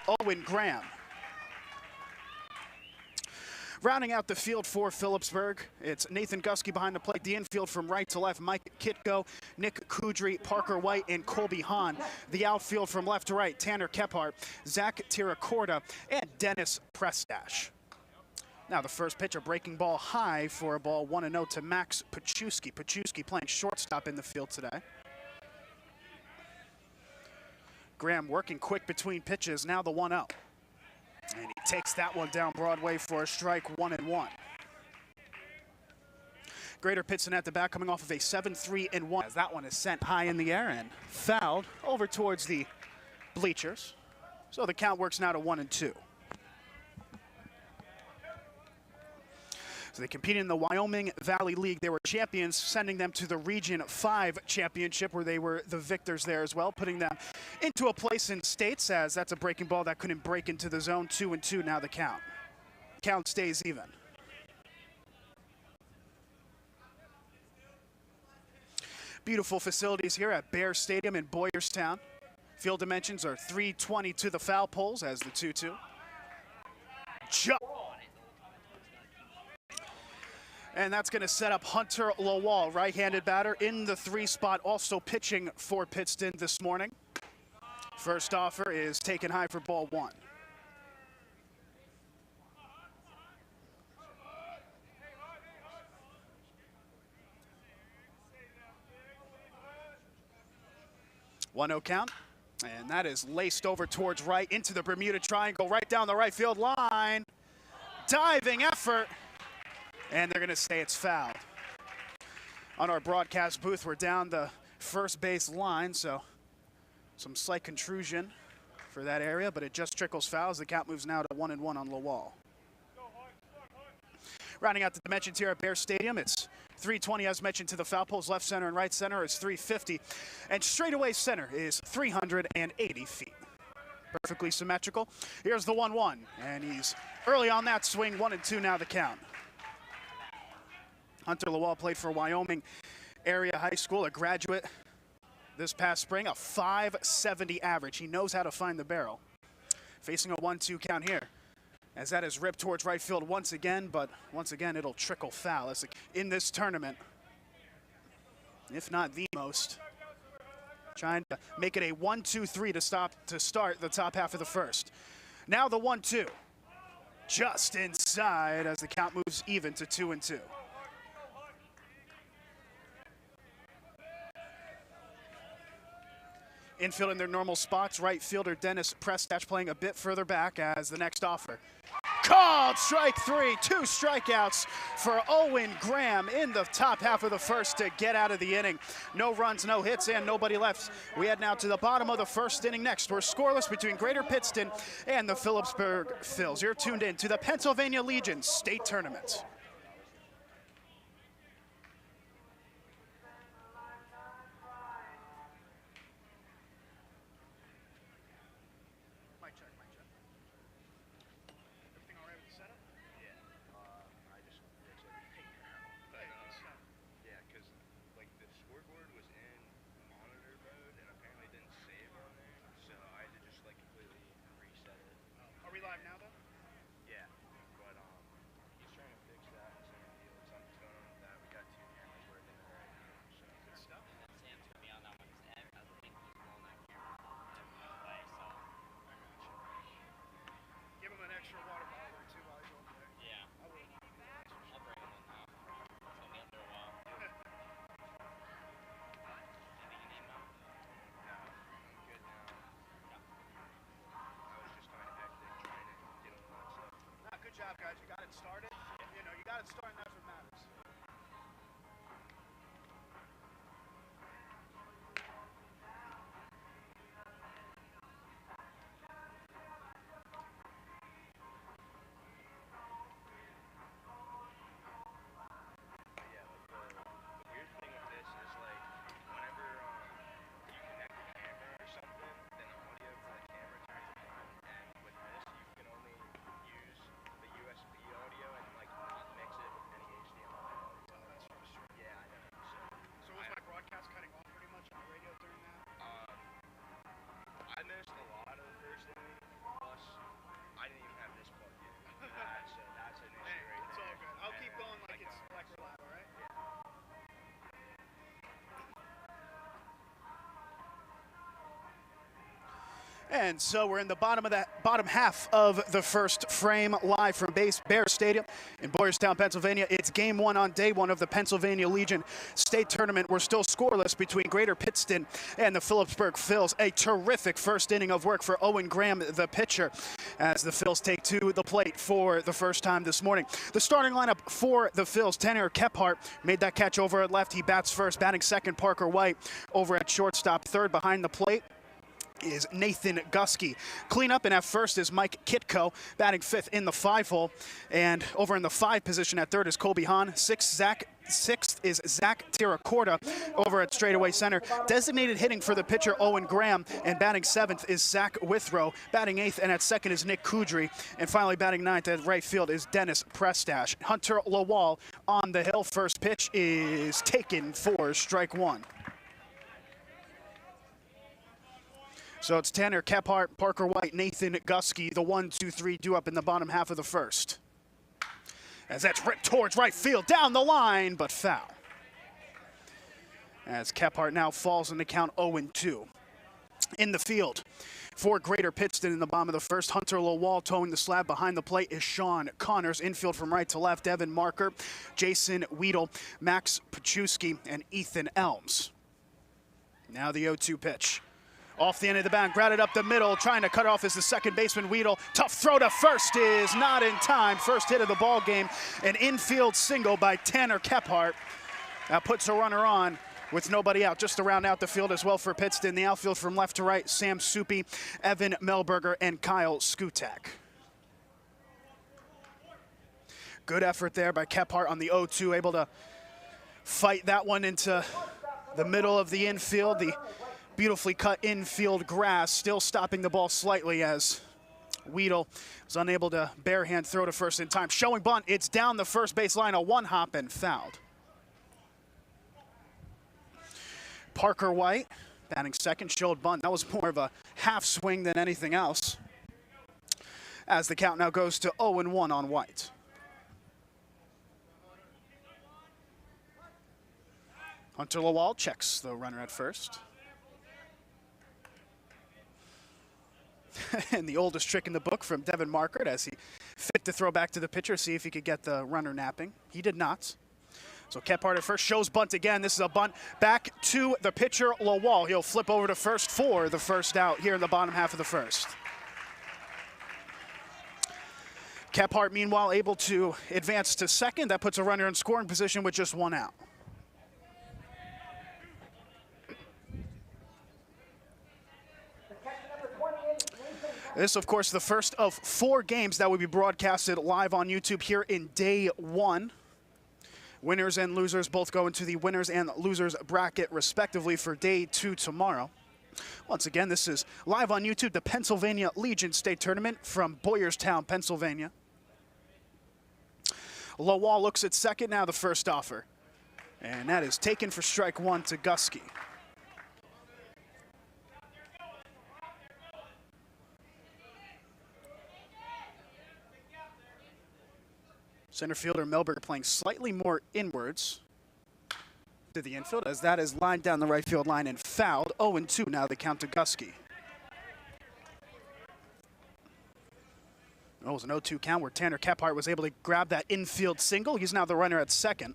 Owen Graham. Rounding out the field for Phillipsburg, it's Nathan Gusky behind the plate. The infield from right to left, Mike Kitko, Nick Kudry, Parker White, and Colby Hahn. The outfield from left to right, Tanner Kephart, Zach Tiracorda, and Dennis Prestash. Now the first pitch, a breaking ball high for a ball 1-0 to Max Pachuski. Pachuski playing shortstop in the field today. Graham working quick between pitches, now the 1-0. And he takes that one down Broadway for a strike, 1-1. Greater Pittston at the bat, coming off of a 7-3-1. As that one is sent high in the air and fouled over towards the bleachers. So the count works now to 1-2. So they competed in the Wyoming Valley League. They were champions, sending them to the Region 5 championship, where they were the victors there as well, putting them into a place in states, as that's a breaking ball that couldn't break into the zone. 2-2 now the count. Count stays even. Beautiful facilities here at Bear Stadium in Boyerstown. Field dimensions are 320 to the foul poles as the 2-2. And that's going to set up Hunter Lawal, right-handed batter, in the 3 spot, also pitching for Pittston this morning. First offer is taken high for ball 1. One-oh count, and that is laced over towards right into the Bermuda Triangle, right down the right field line. Diving effort. And they're going to say it's fouled. On our broadcast booth, we're down the first base line, so some slight contusion for that area, but it just trickles fouls. The count moves now to 1-1 on Lawal. Rounding out the dimensions here at Bear Stadium, it's 320 as mentioned to the foul poles. Left center and right center is 350, and straightaway center is 380 feet. Perfectly symmetrical. Here's the 1-1, and he's early on that swing. 1-2 now the count. Hunter Lawal played for Wyoming Area High School, a graduate this past spring, a .570 average. He knows how to find the barrel. Facing a 1-2 count here, as that is ripped towards right field once again, but once again it'll trickle foul. As in this tournament, if not the most, trying to make it a 1-2-3 to start the top half of the first. Now the 1-2, just inside as the count moves even to 2-2. Infield in their normal spots. Right fielder Dennis Prestash playing a bit further back as the next offer. Called strike 3, 2 strikeouts for Owen Graham in the top half of the first to get out of the inning. No runs, no hits, and nobody left. We head now to the bottom of the first inning next. We're scoreless between Greater Pittston and the Phillipsburg Phils. You're tuned in to the Pennsylvania Legion State Tournament. Good job, guys. You got it started. You know, you got it started, and that's what matters. And so we're in the bottom half of the first frame, live from Bear Stadium in Boyerstown, Pennsylvania. It's game one on day one of the Pennsylvania Legion State Tournament. We're still scoreless between Greater Pittston and the Phillipsburg Phils. A terrific first inning of work for Owen Graham, the pitcher, as the Phils take to the plate for the first time this morning. The starting lineup for the Phils: Tanner Kephart made that catch over at left. He bats first. Batting second, Parker White over at shortstop. Third behind the plate is Nathan Gusky. Cleanup and at first is Mike Kitko, batting fifth in the 5-hole. And over in the 5 position at third is Colby Hahn. Sixth is Zach Terracorta over at straightaway center. Designated hitting for the pitcher Owen Graham, and batting 7th is Zach Withrow. Batting 8th and at second is Nick Kudry. And finally batting 9th at right field is Dennis Prestash. Hunter Lawal on the hill. First pitch is taken for strike one. So it's Tanner Kephart, Parker White, Nathan Gusky, the 1-2-3 due up in the bottom half of the first. As that's ripped towards right field, down the line, but foul. As Kephart now falls in the count 0-2. In the field for Greater Pittston in the bottom of the first, Hunter Lawal towing the slab. Behind the plate is Sean Connors. Infield from right to left, Evan Marker, Jason Weedle, Max Pachuski, and Ethan Elms. Now the 0-2 pitch. Off the end of the bound, grounded up the middle, trying to cut off is the second baseman Weedle. Tough throw to first is not in time. First hit of the ball game, an infield single by Tanner Kephart. That puts a runner on with nobody out. Just to round out the field as well for Pittston. The outfield from left to right, Sam Soupy, Evan Melberger, and Kyle Skutak. Good effort there by Kephart on the 0-2, able to fight that one into the middle of the infield. The beautifully cut infield grass, still stopping the ball slightly as Weedle was unable to barehand throw to first in time. Showing bunt, it's down the first base line, a one-hop and fouled. Parker White, batting second, showed bunt. That was more of a half swing than anything else, as the count now goes to 0-1 on White. Hunter Lawal checks the runner at first. And the oldest trick in the book from Devin Markert, as he fit to throw back to the pitcher, see if he could get the runner napping. He did not. So Kephart at first, shows bunt again. This is a bunt back to the pitcher, Lawal. He'll flip over to first for the first out here in the bottom half of the first. Kephart, meanwhile, able to advance to second. That puts a runner in scoring position with just one out. This, of course, the first of 4 games that will be broadcasted live on YouTube here in day one. Winners and losers both go into the winners and losers bracket, respectively, for day 2 tomorrow. Once again, this is live on YouTube, the Pennsylvania Legion State Tournament from Boyerstown, Pennsylvania. Lawal looks at second, now the first offer. And that is taken for strike one to Gusky. Center fielder Melberger playing slightly more inwards to the infield, as that is lined down the right field line and fouled. 0-2 now the count to Gusky. It was an 0-2 count where Tanner Kephart was able to grab that infield single. He's now the runner at second.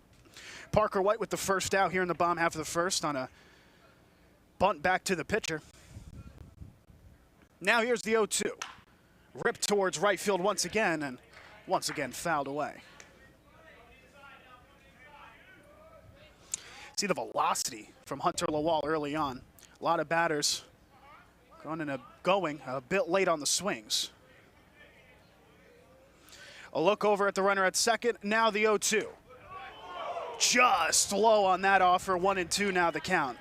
Parker White with the first out here in the bottom half of the first on a bunt back to the pitcher. Now here's the 0-2. Ripped towards right field once again, and once again fouled away. See the velocity from Hunter Lawal early on. A lot of batters going a bit late on the swings. A look over at the runner at second. Now the 0-2. Just low on that offer. 1-2 now the count.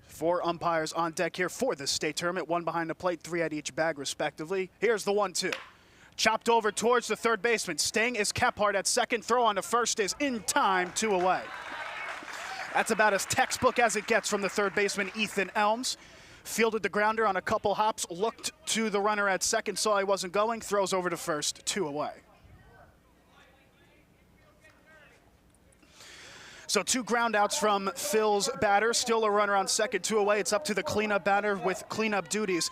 Four umpires on deck here for this state tournament. 1 behind the plate, 3 at each bag, respectively. Here's the 1-2. Chopped over towards the third baseman. Staying is Kephart at second. Throw on to first is in time, 2 away. That's about as textbook as it gets from the third baseman, Ethan Elms. Fielded the grounder on a couple hops, looked to the runner at second, saw he wasn't going, throws over to first, 2 away. So 2 groundouts from Phil's batter. Still a runner on second, 2 away. It's up to the cleanup batter with cleanup duties.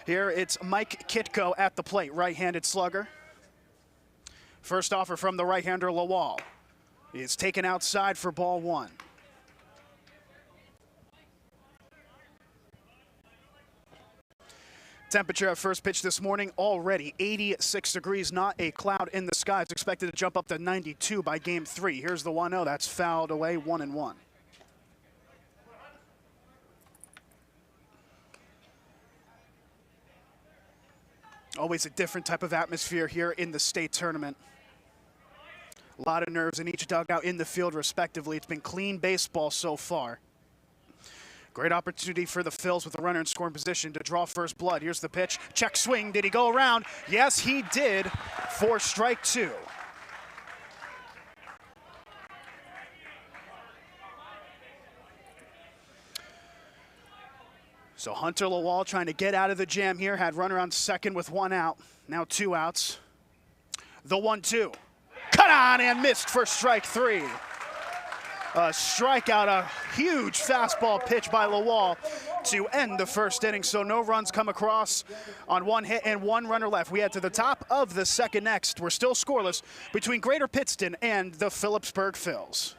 Here it's Mike Kitko at the plate, right-handed slugger. First offer from the right-hander, Lawal. He is taken outside for ball 1. Temperature at first pitch this morning already 86 degrees, not a cloud in the sky. It's expected to jump up to 92 by game 3. Here's the 1-0. That's fouled away, 1-1. Always a different type of atmosphere here in the state tournament. A lot of nerves in each dugout in the field, respectively. It's been clean baseball so far. Great opportunity for the Phils with a runner in scoring position to draw first blood. Here's the pitch. Check swing. Did he go around? Yes, he did for strike 2. So Hunter Lawal trying to get out of the jam here. Had runner on second with 1 out. Now 2 outs. The 1-2. Cut on and missed for strike 3. A strikeout, a huge fastball pitch by Lawal to end the first inning. So no runs come across on 1 hit and 1 runner left. We head to the top of the second next. We're still scoreless between Greater Pittston and the Phillipsburg Phils.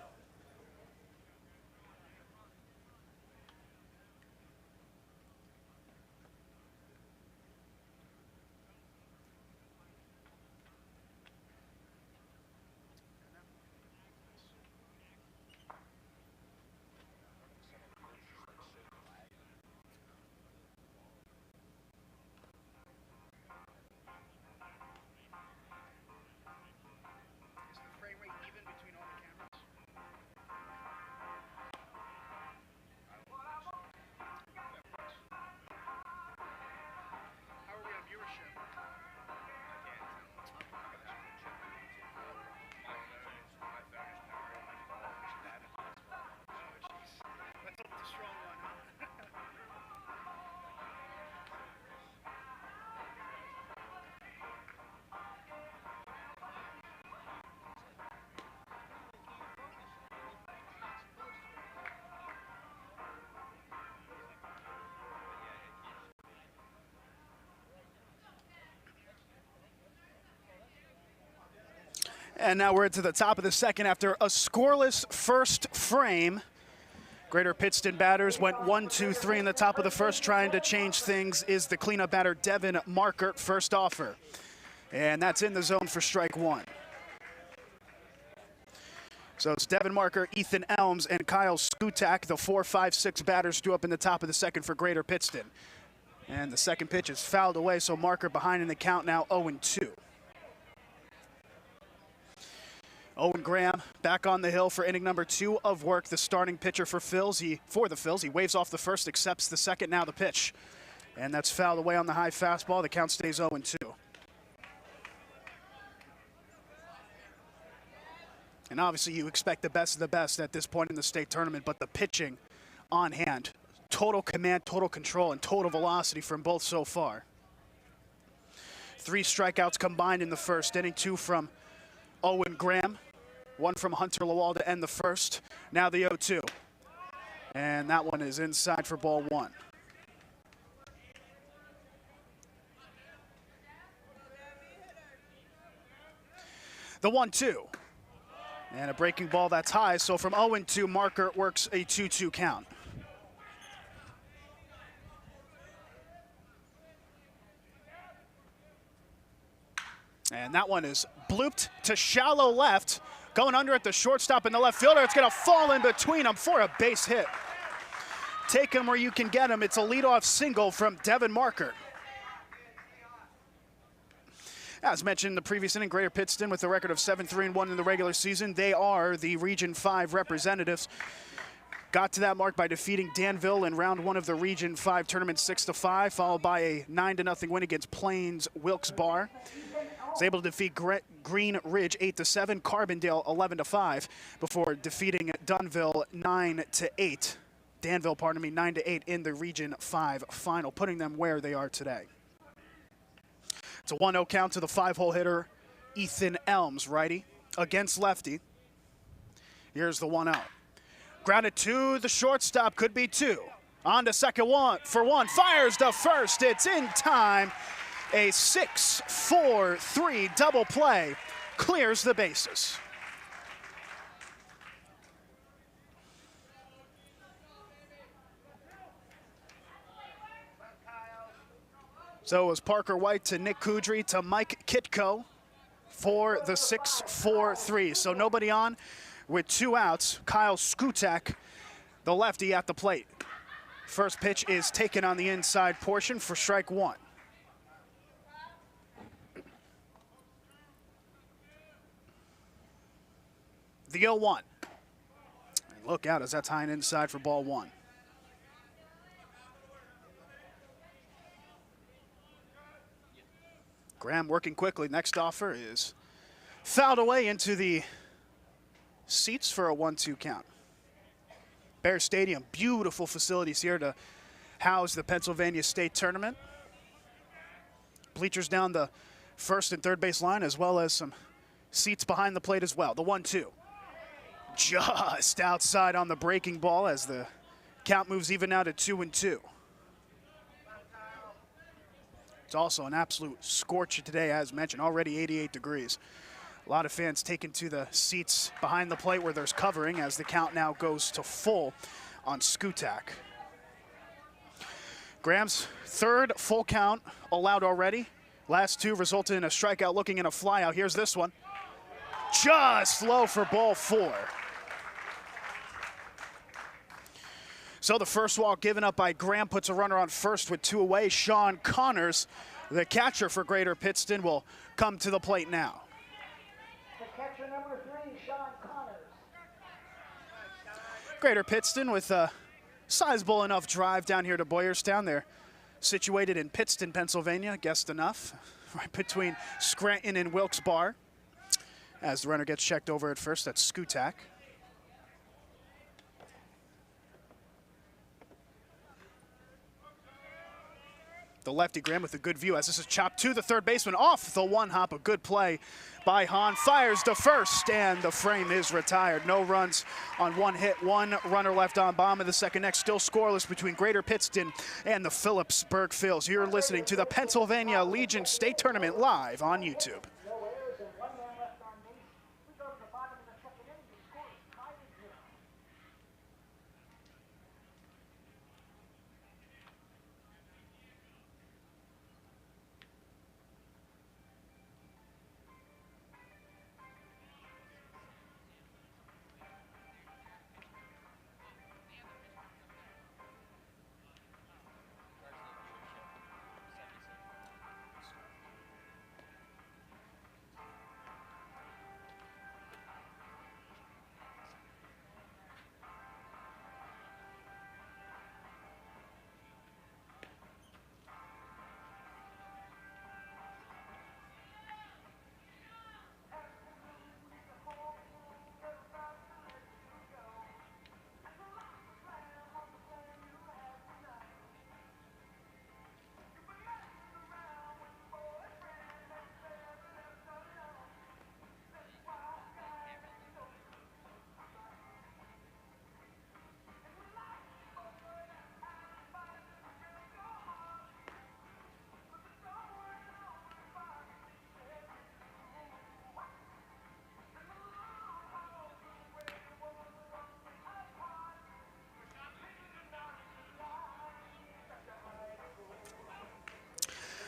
And now we're to the top of the second after a scoreless first frame. Greater Pittston batters went 1-2-3 in the top of the first. Trying to change things is the cleanup batter, Devin Markert, first offer. And that's in the zone for strike 1. So it's Devin Markert, Ethan Elms, and Kyle Skutak, the 4, 5, 6 batters due up in the top of the second for Greater Pittston. And the second pitch is fouled away, so Markert behind in the count now 0-2. Owen Graham back on the hill for inning number 2 of work, the starting pitcher for the Phils. He waves off the first, accepts the second, now the pitch. And that's fouled away on the high fastball. The count stays 0-2. And obviously you expect the best of the best at this point in the state tournament, but the pitching on hand. Total command, total control, and total velocity from both so far. 3 strikeouts combined in the first inning, 2 from Owen Graham, 1 from Hunter Lawal to end the first. Now the 0-2. And that one is inside for ball 1. The 1-2. And a breaking ball that's high. So from 0-2, Markert works a 2-2 count. And that one is blooped to shallow left. Going under at the shortstop and the left fielder. It's going to fall in between them for a base hit. Take him where you can get him. It's a leadoff single from Devin Markert. As mentioned in the previous inning, Greater Pittston with a record of 7-3-1 in the regular season. They are the Region 5 representatives. Got to that mark by defeating Danville in round 1 of the Region 5 tournament 6-5, followed by a 9-0 win against Plains Wilkes-Barre. Was able to defeat Green Ridge 8-7, Carbondale 11-5, before defeating Danville 9-8. Danville, 9-8 in the Region 5 final, putting them where they are today. It's a 1-0 count to the 5-hole hitter, Ethan Elms, righty, against lefty. Here's the 1-0. Grounded to the shortstop, could be two. On to second one for one, fires to first, it's in time. A 6-4-3 double play clears the bases. So it was Parker White to Nick Kudry to Mike Kitko for the 6-4-3. So nobody on with 2 outs. Kyle Skutak, the lefty, at the plate. First pitch is taken on the inside portion for strike 1. The 0-1. Look out as that's high and inside for ball 1. Graham working quickly. Next offer is fouled away into the seats for a 1-2 count. Bear Stadium, beautiful facilities here to house the Pennsylvania State Tournament. Bleachers down the first and third base line, as well as some seats behind the plate as well. The 1-2. Just outside on the breaking ball as the count moves even now to 2-2. It's also an absolute scorcher today, as mentioned, already 88 degrees. A lot of fans taken to the seats behind the plate where there's covering as the count now goes to full on Skutak. Graham's third full count allowed already. Last 2 resulted in a strikeout looking in a flyout. Here's this one. Just low for ball 4. So the first walk given up by Graham puts a runner on first with 2 away. Sean Connors, the catcher for Greater Pittston, will come to the plate now. The catcher number 3, Sean Connors. Greater Pittston with a sizable enough drive down here to Boyerstown. They're situated in Pittston, Pennsylvania, guessed enough, right between Scranton and Wilkes-Barre. As the runner gets checked over at first, that's Skutak. The lefty Graham with a good view as this is chopped to the third baseman off the 1-hop. A good play by Hahn. Fires to first, and the frame is retired. No runs on 1 hit. 1 runner left on bottom of the second. Next, still scoreless between Greater Pittston and the Phillipsburg Phils. You're listening to the Pennsylvania Legion State Tournament live on YouTube.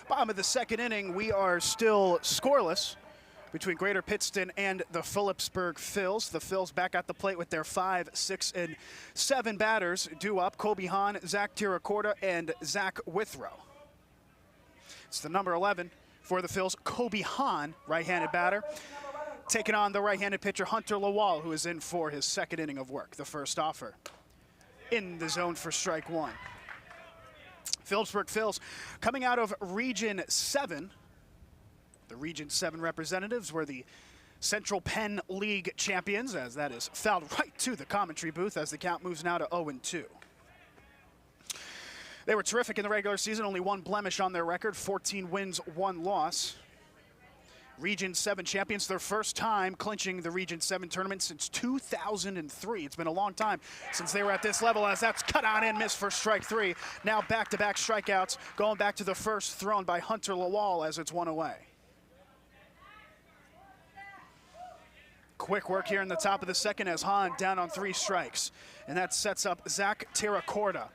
Bottom of the second inning, we are still scoreless between Greater Pittston and the Phillipsburg Phils. The Phils back at the plate with their 5, 6, and 7 batters due up. Kobe Hahn, Zach Tiracorda, and Zach Withrow. It's the number 11 for the Phils, Kobe Hahn, right-handed batter, taking on the right-handed pitcher Hunter Lawal, who is in for his second inning of work. The first offer in the zone for strike 1. Phillipsburg Phils coming out of Region 7. The Region 7 representatives were the Central Penn League champions, as that is fouled right to the commentary booth as the count moves now to 0-2. They were terrific in the regular season, only 1 blemish on their record, 14 wins, 1 loss. Region 7 champions, their first time clinching the Region 7 tournament since 2003. It's been a long time since they were at this level, as that's cut on and missed for strike 3. Now back-to-back strikeouts, going back to the first thrown by Hunter Lawal as it's one away. Quick work here in the top of the second as Hahn down on 3 strikes. And that sets up Zach Terracorda,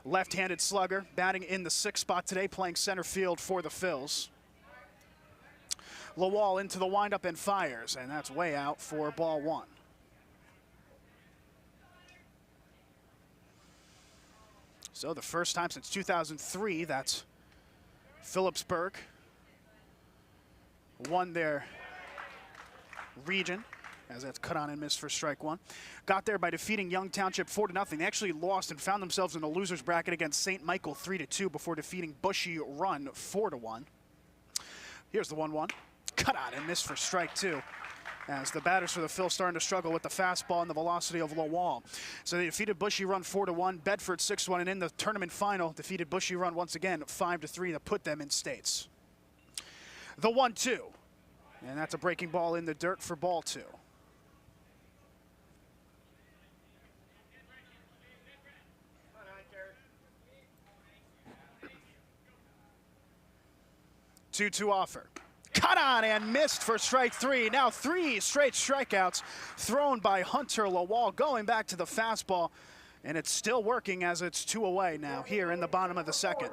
left-handed slugger, batting in the 6th spot today, playing center field for the Phils. Lawal into the windup and fires, and that's way out for ball 1. So the first time since 2003 that Phillipsburg won their region, as that's cut on and missed for strike 1. Got there by defeating Young Township 4-0. They actually lost and found themselves in the loser's bracket against St. Michael 3-2 before defeating Bushy Run 4-1. Here's the 1-1. Cut on and missed for strike 2, as the batters for the Phil starting to struggle with the fastball and the velocity of Lawal. So they defeated Bushy Run 4-1, Bedford 6-1, and in the tournament final defeated Bushy Run once again 5-3 to put them in states. The 1-2, and that's a breaking ball in the dirt for ball 2. 2-2 offer. Cut on and missed for strike 3. Now 3 straight strikeouts thrown by Hunter Lawal, going back to the fastball, and it's still working as it's 2 away now here in the bottom of the second.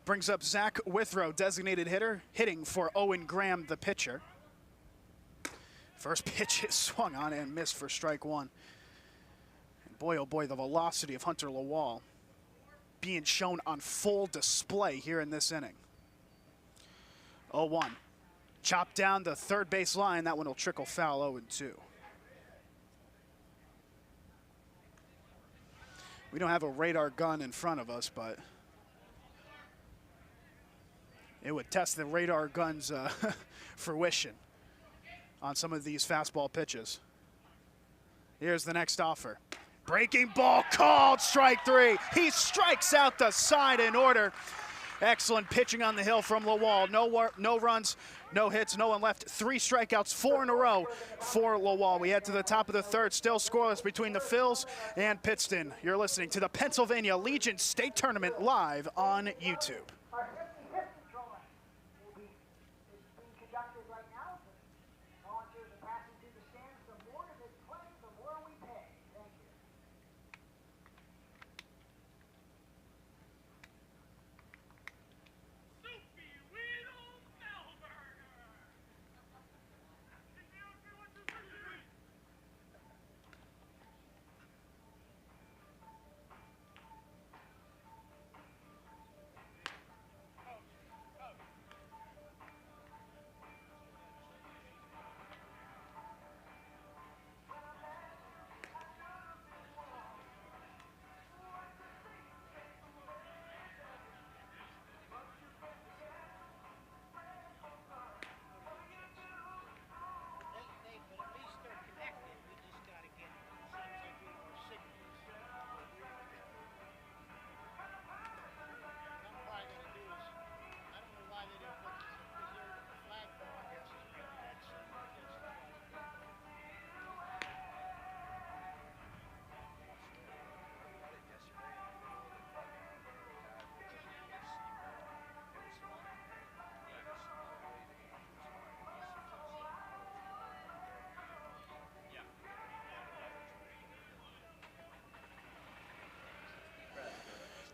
Brings up Zach Withrow, designated hitter, hitting for Owen Graham, the pitcher. First pitch is swung on and missed for strike 1. And boy, oh boy, the velocity of Hunter Lawal being shown on full display here in this inning. 0-1. Chopped down the third base line. That one will trickle foul, 0-2. We don't have a radar gun in front of us, but it would test the radar gun's fruition on some of these fastball pitches. Here's the next offer. Breaking ball called, strike 3. He strikes out the side in order. Excellent pitching on the hill from Lawal. No runs, no hits, no one left. 3 strikeouts, 4 in a row for Lawal. We head to the top of the third, still scoreless between the Phils and Pittston. You're listening to the Pennsylvania Legion State Tournament live on YouTube. Our Pittston tournament is being conducted right now. Volunteers are passing through the stands. The more they play, the more we pay. Thank you.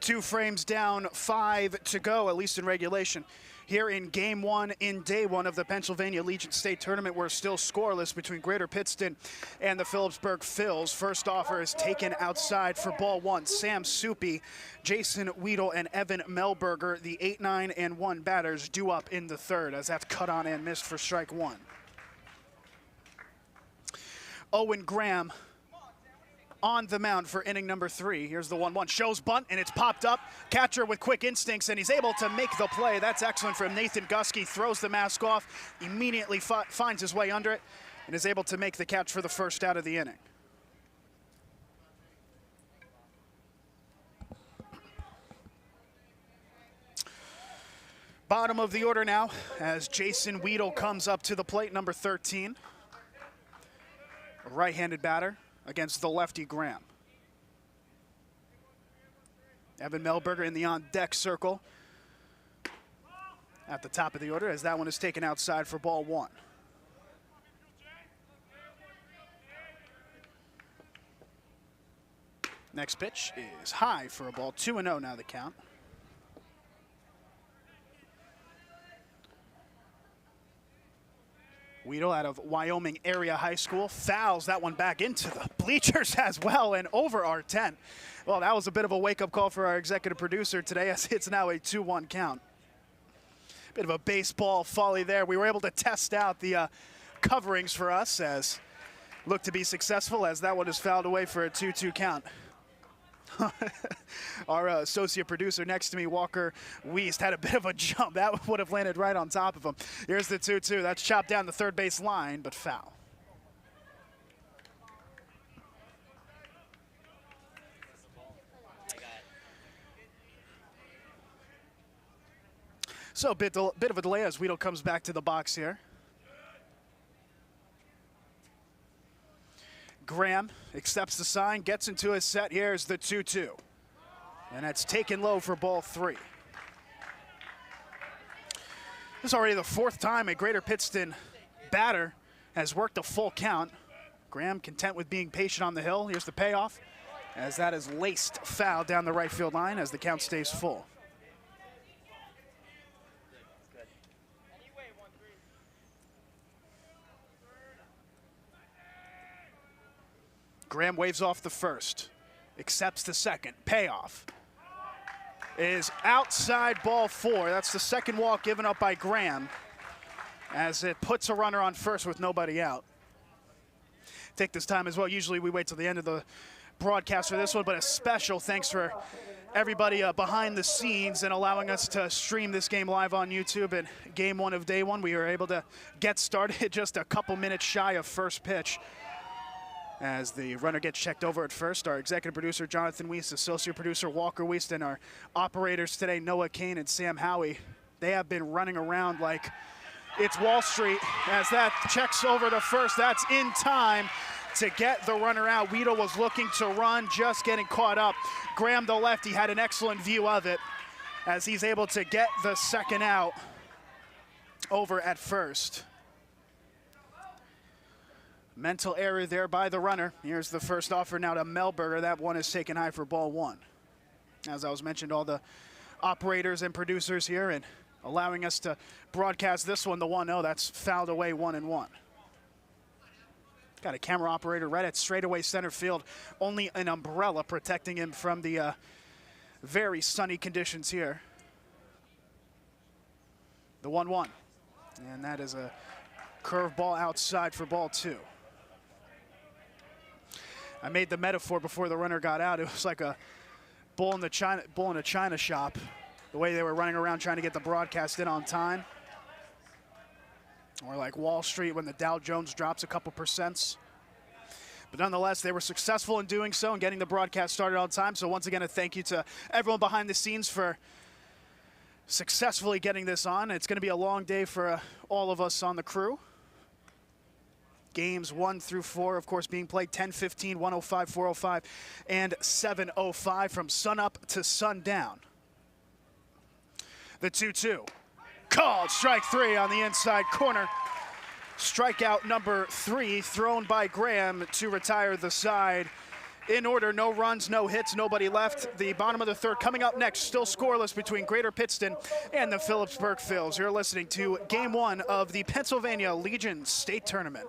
Two frames down, 5 to go, at least in regulation. Here in game 1, in day 1 of the Pennsylvania Legion State Tournament, we're still scoreless between Greater Pittston and the Phillipsburg Phils. First offer is taken outside for ball 1. Sam Soupy, Jason Weedle, and Evan Melberger, the 8, 9, and 1 batters, due up in the third, as that's cut on and missed for strike 1. Owen Graham on the mound for inning number 3. Here's the 1-1. Shows bunt, and it's popped up. Catcher with quick instincts, and he's able to make the play. That's excellent from Nathan Gusky. Throws the mask off, immediately finds his way under it, and is able to make the catch for the first out of the inning. Bottom of the order now as Jason Weedle comes up to the plate, number 13. A right-handed batter against the lefty Graham. Evan Melberger in the on-deck circle at the top of the order as that one is taken outside for ball 1. Next pitch is high for a ball, 2-0 now the count. Weedle out of Wyoming Area High School fouls that one back into the bleachers as well and over our tent. Well, that was a bit of a wake-up call for our executive producer today as it's now a 2-1 count. Bit of a baseball folly there. We were able to test out the coverings for us as looked to be successful as that one is fouled away for a 2-2 count. Our associate producer next to me, Walker Wiest, had a bit of a jump. That would have landed right on top of him. Here's the 2-2. That's chopped down the third base line, but foul. So a bit of a delay as Weedle comes back to the box here. Graham accepts the sign, gets into his set. Here's the 2-2. And that's taken low for ball 3. This is already the 4th time a Greater Pittston batter has worked a full count. Graham content with being patient on the hill. Here's the payoff as that is laced foul down the right field line as the count stays full. Graham waves off the first, accepts the second. Payoff is outside ball 4. That's the second walk given up by Graham as it puts a runner on first with nobody out. Take this time as well. Usually we wait till the end of the broadcast for this one, but a special thanks for everybody behind the scenes and allowing us to stream this game live on YouTube. And game 1 of day 1, we were able to get started just a couple minutes shy of first pitch. As the runner gets checked over at first, our executive producer, Jonathan Wiest, associate producer, Walker Wiest, and our operators today, Noah Kane and Sam Howie, they have been running around like it's Wall Street as that checks over to first. That's in time to get the runner out. Weedle was looking to run, just getting caught up. Graham, the lefty, had an excellent view of it as he's able to get the second out over at first. Mental error there by the runner. Here's the first offer now to Melberger. That one is taken high for ball 1. As I was mentioned, all the operators and producers here and allowing us to broadcast this one, the 1-0. That's fouled away 1-1. Got a camera operator right at straightaway center field. Only an umbrella protecting him from the very sunny conditions here. The 1-1. And that is a curveball outside for ball 2. I made the metaphor before the runner got out. It was like a bull in a china shop, the way they were running around trying to get the broadcast in on time. Or like Wall Street when the Dow Jones drops a couple percents. But nonetheless, they were successful in doing so and getting the broadcast started on time. So once again, a thank you to everyone behind the scenes for successfully getting this on. It's going to be a long day for all of us on the crew. Games 1 through 4, of course, being played 10:15, 1:05, 4:05, and 7:05 from sunup to sundown. The 2-2. Called strike 3 on the inside corner. Strikeout number 3 thrown by Graham to retire the side. In order, no runs, no hits, nobody left. The bottom of the 3rd coming up next, still scoreless between Greater Pittston and the Phillipsburg Phils. You're listening to Game 1 of the Pennsylvania Legion State Tournament.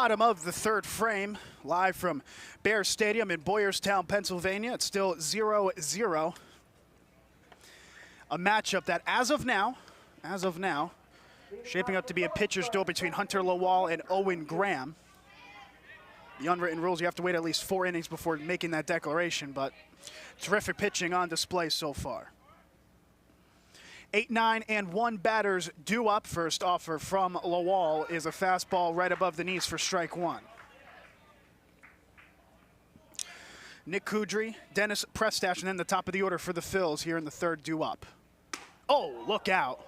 Bottom of the third frame, live from Bear Stadium in Boyerstown, Pennsylvania. It's still 0-0. A matchup that, as of now, shaping up to be a pitcher's duel between Hunter Lawal and Owen Graham. The unwritten rules, you have to wait at least 4 innings before making that declaration, but terrific pitching on display so far. 8, 9, and 1 batters due up. First offer from Lawal is a fastball right above the knees for strike 1. Nick Kudry, Dennis Prestash, and then the top of the order for the Phils here in the third due up. Oh, look out.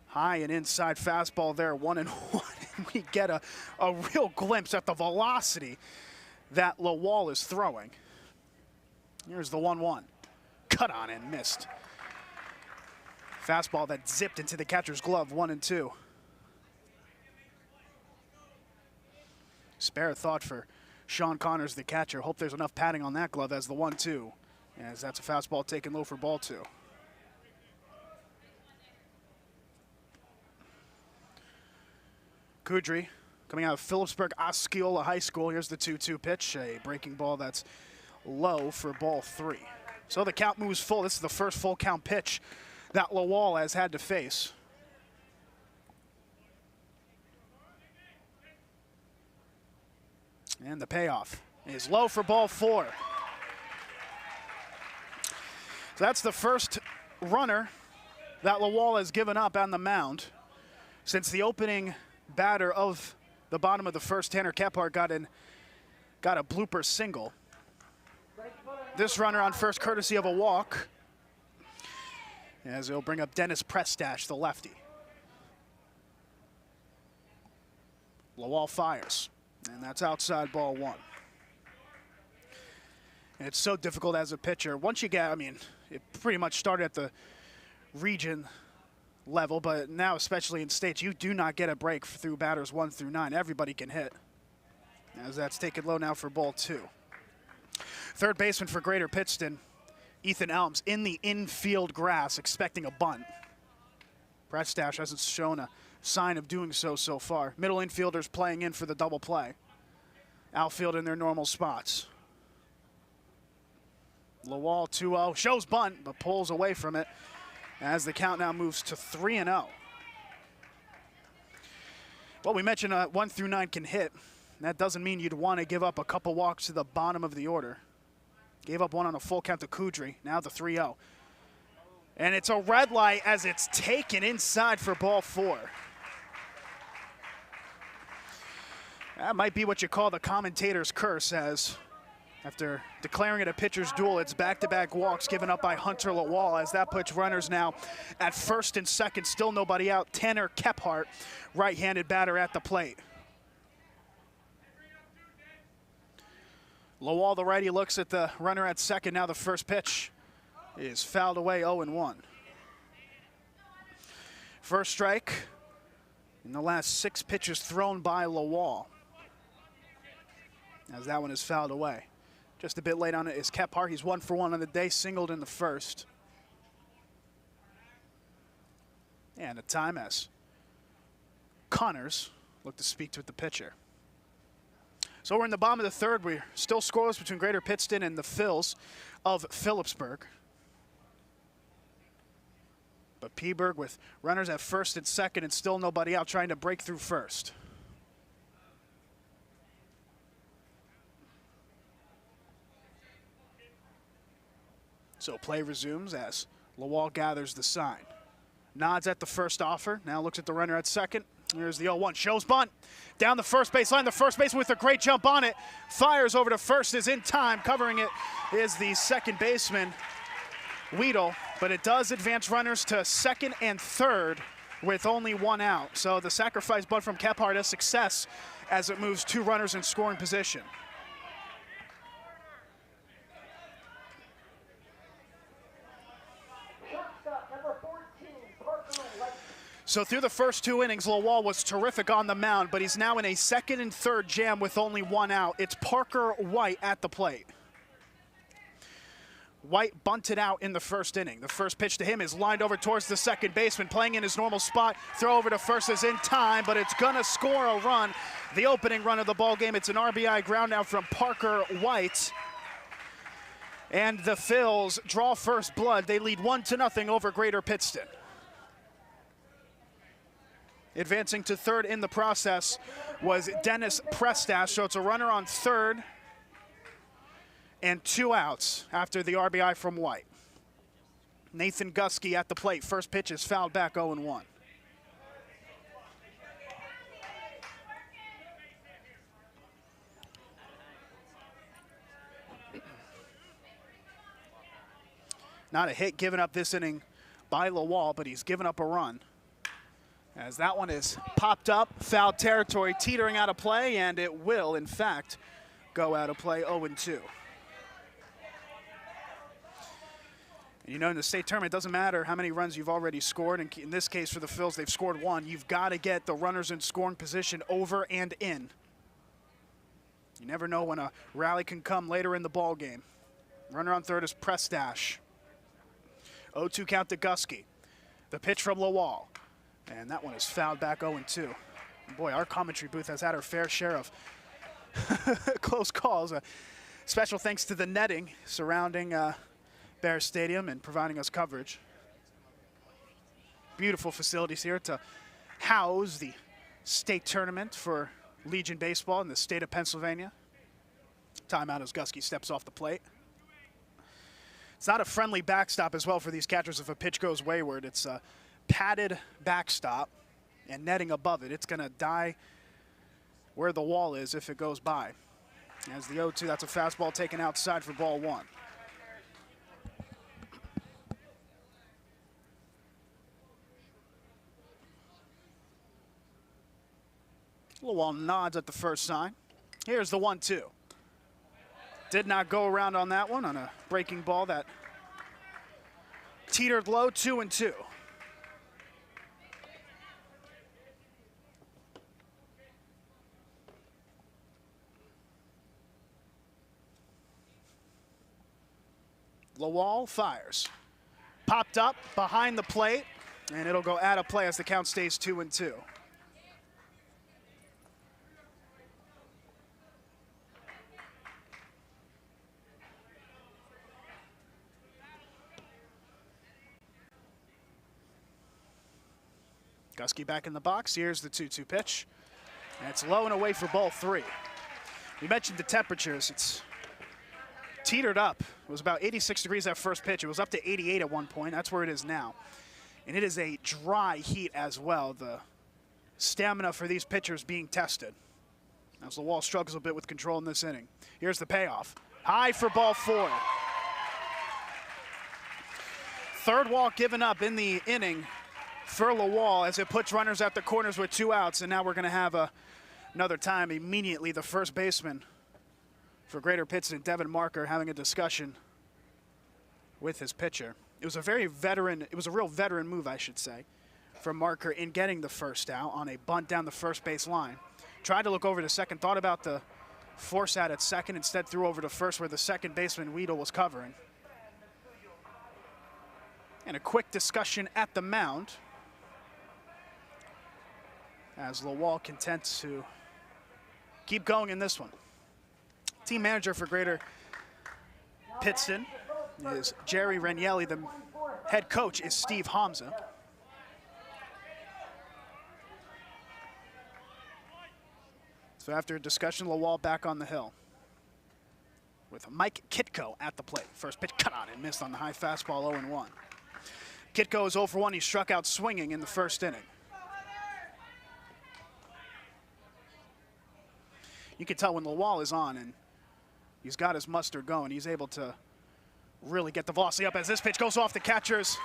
High and inside fastball there, 1-1. And we get a real glimpse at the velocity that Lawal is throwing. Here's the 1-1. Cut on and missed. Fastball that zipped into the catcher's glove, 1-2. Spare a thought for Sean Connors, the catcher. Hope there's enough padding on that glove as the 1-2, as that's a fastball taken low for ball 2. Kudry coming out of Phillipsburg Osceola High School. Here's the 2-2 pitch, a breaking ball that's low for ball 3. So the count moves full. This is the first full count pitch that Lawal has had to face. And the payoff is low for ball 4. So that's the first runner that Lawal has given up on the mound since the opening batter of the bottom of the first. Tanner Kephart got a blooper single. This runner on first courtesy of a walk, as he'll bring up Dennis Prestash, the lefty. Lawal fires, and that's outside ball 1. And it's so difficult as a pitcher. Once you get, it pretty much started at the region level, but now especially in states, you do not get a break through batters 1 through 9. Everybody can hit, as that's taken low now for ball 2. Third baseman for Greater Pittston, Ethan Elms, in the infield grass, expecting a bunt. Prestash hasn't shown a sign of doing so far. Middle infielders playing in for the double play. Outfield in their normal spots. Lawal 2-0, shows bunt, but pulls away from it as the count now moves to 3-0. Well, we mentioned 1 through 9 can hit. That doesn't mean you'd want to give up a couple walks to the bottom of the order. Gave up 1 on a full count to Kudry, now the 3-0. And it's a red light as it's taken inside for ball 4. That might be what you call the commentator's curse, as after declaring it a pitcher's duel, it's back-to-back walks given up by Hunter Lawal, as that puts runners now at first and second. Still nobody out. Tanner Kephart, right-handed batter at the plate. Lawal, the righty, looks at the runner at second. Now the first pitch is fouled away, 0-1. First strike in the last 6 pitches thrown by Lawal, as that one is fouled away. Just a bit late on it is Kephart. He's 1 for 1 on the day, singled in the first. And a time as Connors look to speak with the pitcher. So we're in the bottom of the third. We're still scoreless between Greater Pittston and the Phils of Phillipsburg. But Peaburg with runners at first and second and still nobody out, trying to break through first. So play resumes as Lawal gathers the sign. Nods at the first offer, now looks at the runner at second. Here's the 0-1, shows bunt. Down the first base line, the first baseman with a great jump on it. Fires over to first, is in time. Covering it is the second baseman, Weedle. But it does advance runners to second and third with only 1 out. So the sacrifice bunt from Kephart, a success as it moves 2 runners in scoring position. So through the first 2 innings, Lawal was terrific on the mound, but he's now in a second and third jam with only 1 out. It's Parker White at the plate. White bunted out in the first inning. The first pitch to him is lined over towards the second baseman, playing in his normal spot. Throw over to first is in time, but it's gonna score a run. The opening run of the ball game. It's an RBI ground out from Parker White. And the Phils draw first blood. They lead 1-0 over Greater Pittston. Advancing to third in the process was Dennis Prestash, so it's a runner on third and 2 outs after the RBI from White. Nathan Gusky at the plate. First pitch is fouled back 0-1. Not a hit given up this inning by Lawal, but he's given up a run. As that one is popped up, foul territory, teetering out of play, and it will, in fact, go out of play 0-2. And you know, in the state tournament, it doesn't matter how many runs you've already scored. And in this case, for the Phils, they've scored 1. You've got to get the runners in scoring position over and in. You never know when a rally can come later in the ball game. Runner on third is Prestash. 0-2 count to Gusky. The pitch from Lawal. And that one is fouled back 0-2. Boy, our commentary booth has had our fair share of close calls. Special thanks to the netting surrounding Bear Stadium and providing us coverage. Beautiful facilities here to house the state tournament for Legion Baseball in the state of Pennsylvania. Timeout as Gusky steps off the plate. It's not a friendly backstop as well for these catchers if a pitch goes wayward. It's a padded backstop and netting above it. It's going to die where the wall is if it goes by. As the 0-2, that's a fastball taken outside for ball 1. Lawal nods at the first sign. Here's the 1-2. Did not go around on that one on a breaking ball that teetered low, 2-2. Lawal fires. Popped up behind the plate, and it'll go out of play as the count stays 2-2. Gusky back in the box. Here's the 2-2 pitch. And it's low and away for ball 3. We mentioned the temperatures. It's teetered up. It was about 86 degrees that first pitch. It was up to 88 at one point. That's where it is now. And it is a dry heat as well. The stamina for these pitchers being tested. As Lawal struggles a bit with control in this inning. Here's the payoff. High for ball 4. Third walk given up in the inning for Lawal as it puts runners at the corners with 2 outs. And now we're going to have another time immediately. The first baseman for Greater Pittston, Devin Marker, having a discussion with his pitcher. It was a real veteran move, I should say, from Marker in getting the first out on a bunt down the first base line. Tried to look over to second, thought about the force out at second, instead threw over to first where the second baseman, Weedle, was covering. And a quick discussion at the mound as Lawal content to keep going in this one. Team manager for Greater Pittston is Jerry Ranielli. The head coach is Steve Hamza. So after a discussion, Lawal back on the hill with Mike Kitko at the plate. First pitch cut on and missed on the high fastball, 0-1. Kitko is 0 for 1. He struck out swinging in the first inning. You can tell when Lawal is on and he's got his mustard going. He's able to really get the velocity up as this pitch goes off the catcher's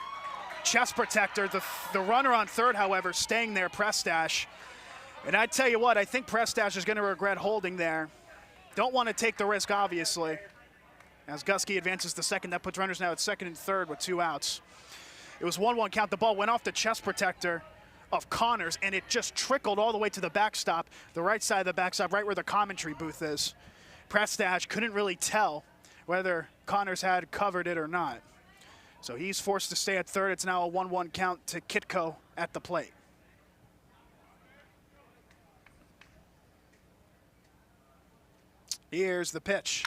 chest protector. The runner on third, however, staying there, Prestash. And I tell you what, I think Prestash is going to regret holding there. Don't want to take the risk, obviously. As Gusky advances to second, that puts runners now at second and third with 2 outs. It was 1-1 count. The ball went off the chest protector of Connors, and it just trickled all the way to the backstop, the right side of the backstop, right where the commentary booth is. Prestash couldn't really tell whether Connors had covered it or not. So he's forced to stay at third. It's now a 1-1 count to Kitco at the plate. Here's the pitch.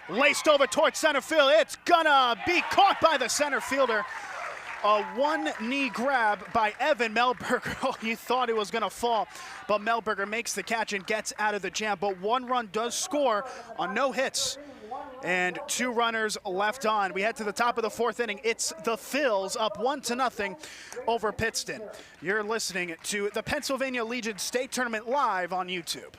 Laced over towards center field. It's gonna be caught by the center fielder. A one-knee grab by Evan Melberger. Oh, he thought it was gonna fall, but Melberger makes the catch and gets out of the jam. But one run does score on no hits and 2 runners left on. We head to the top of the 4th inning. It's the Phils up 1-0 over Pittston. You're listening to the Pennsylvania Legion State Tournament live on YouTube.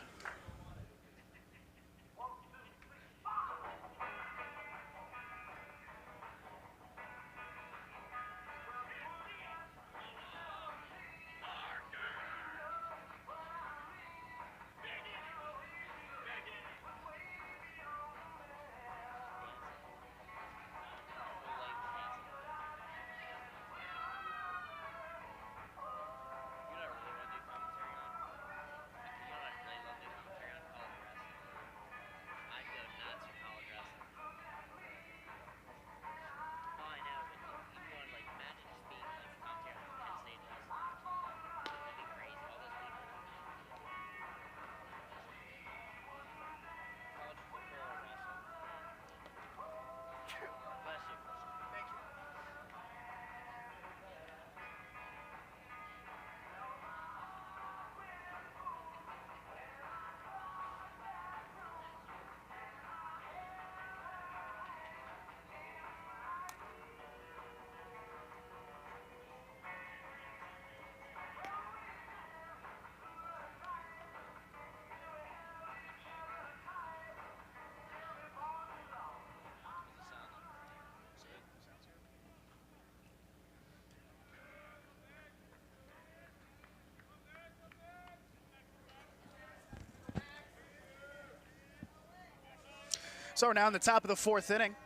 So we're now in the top of the 4th inning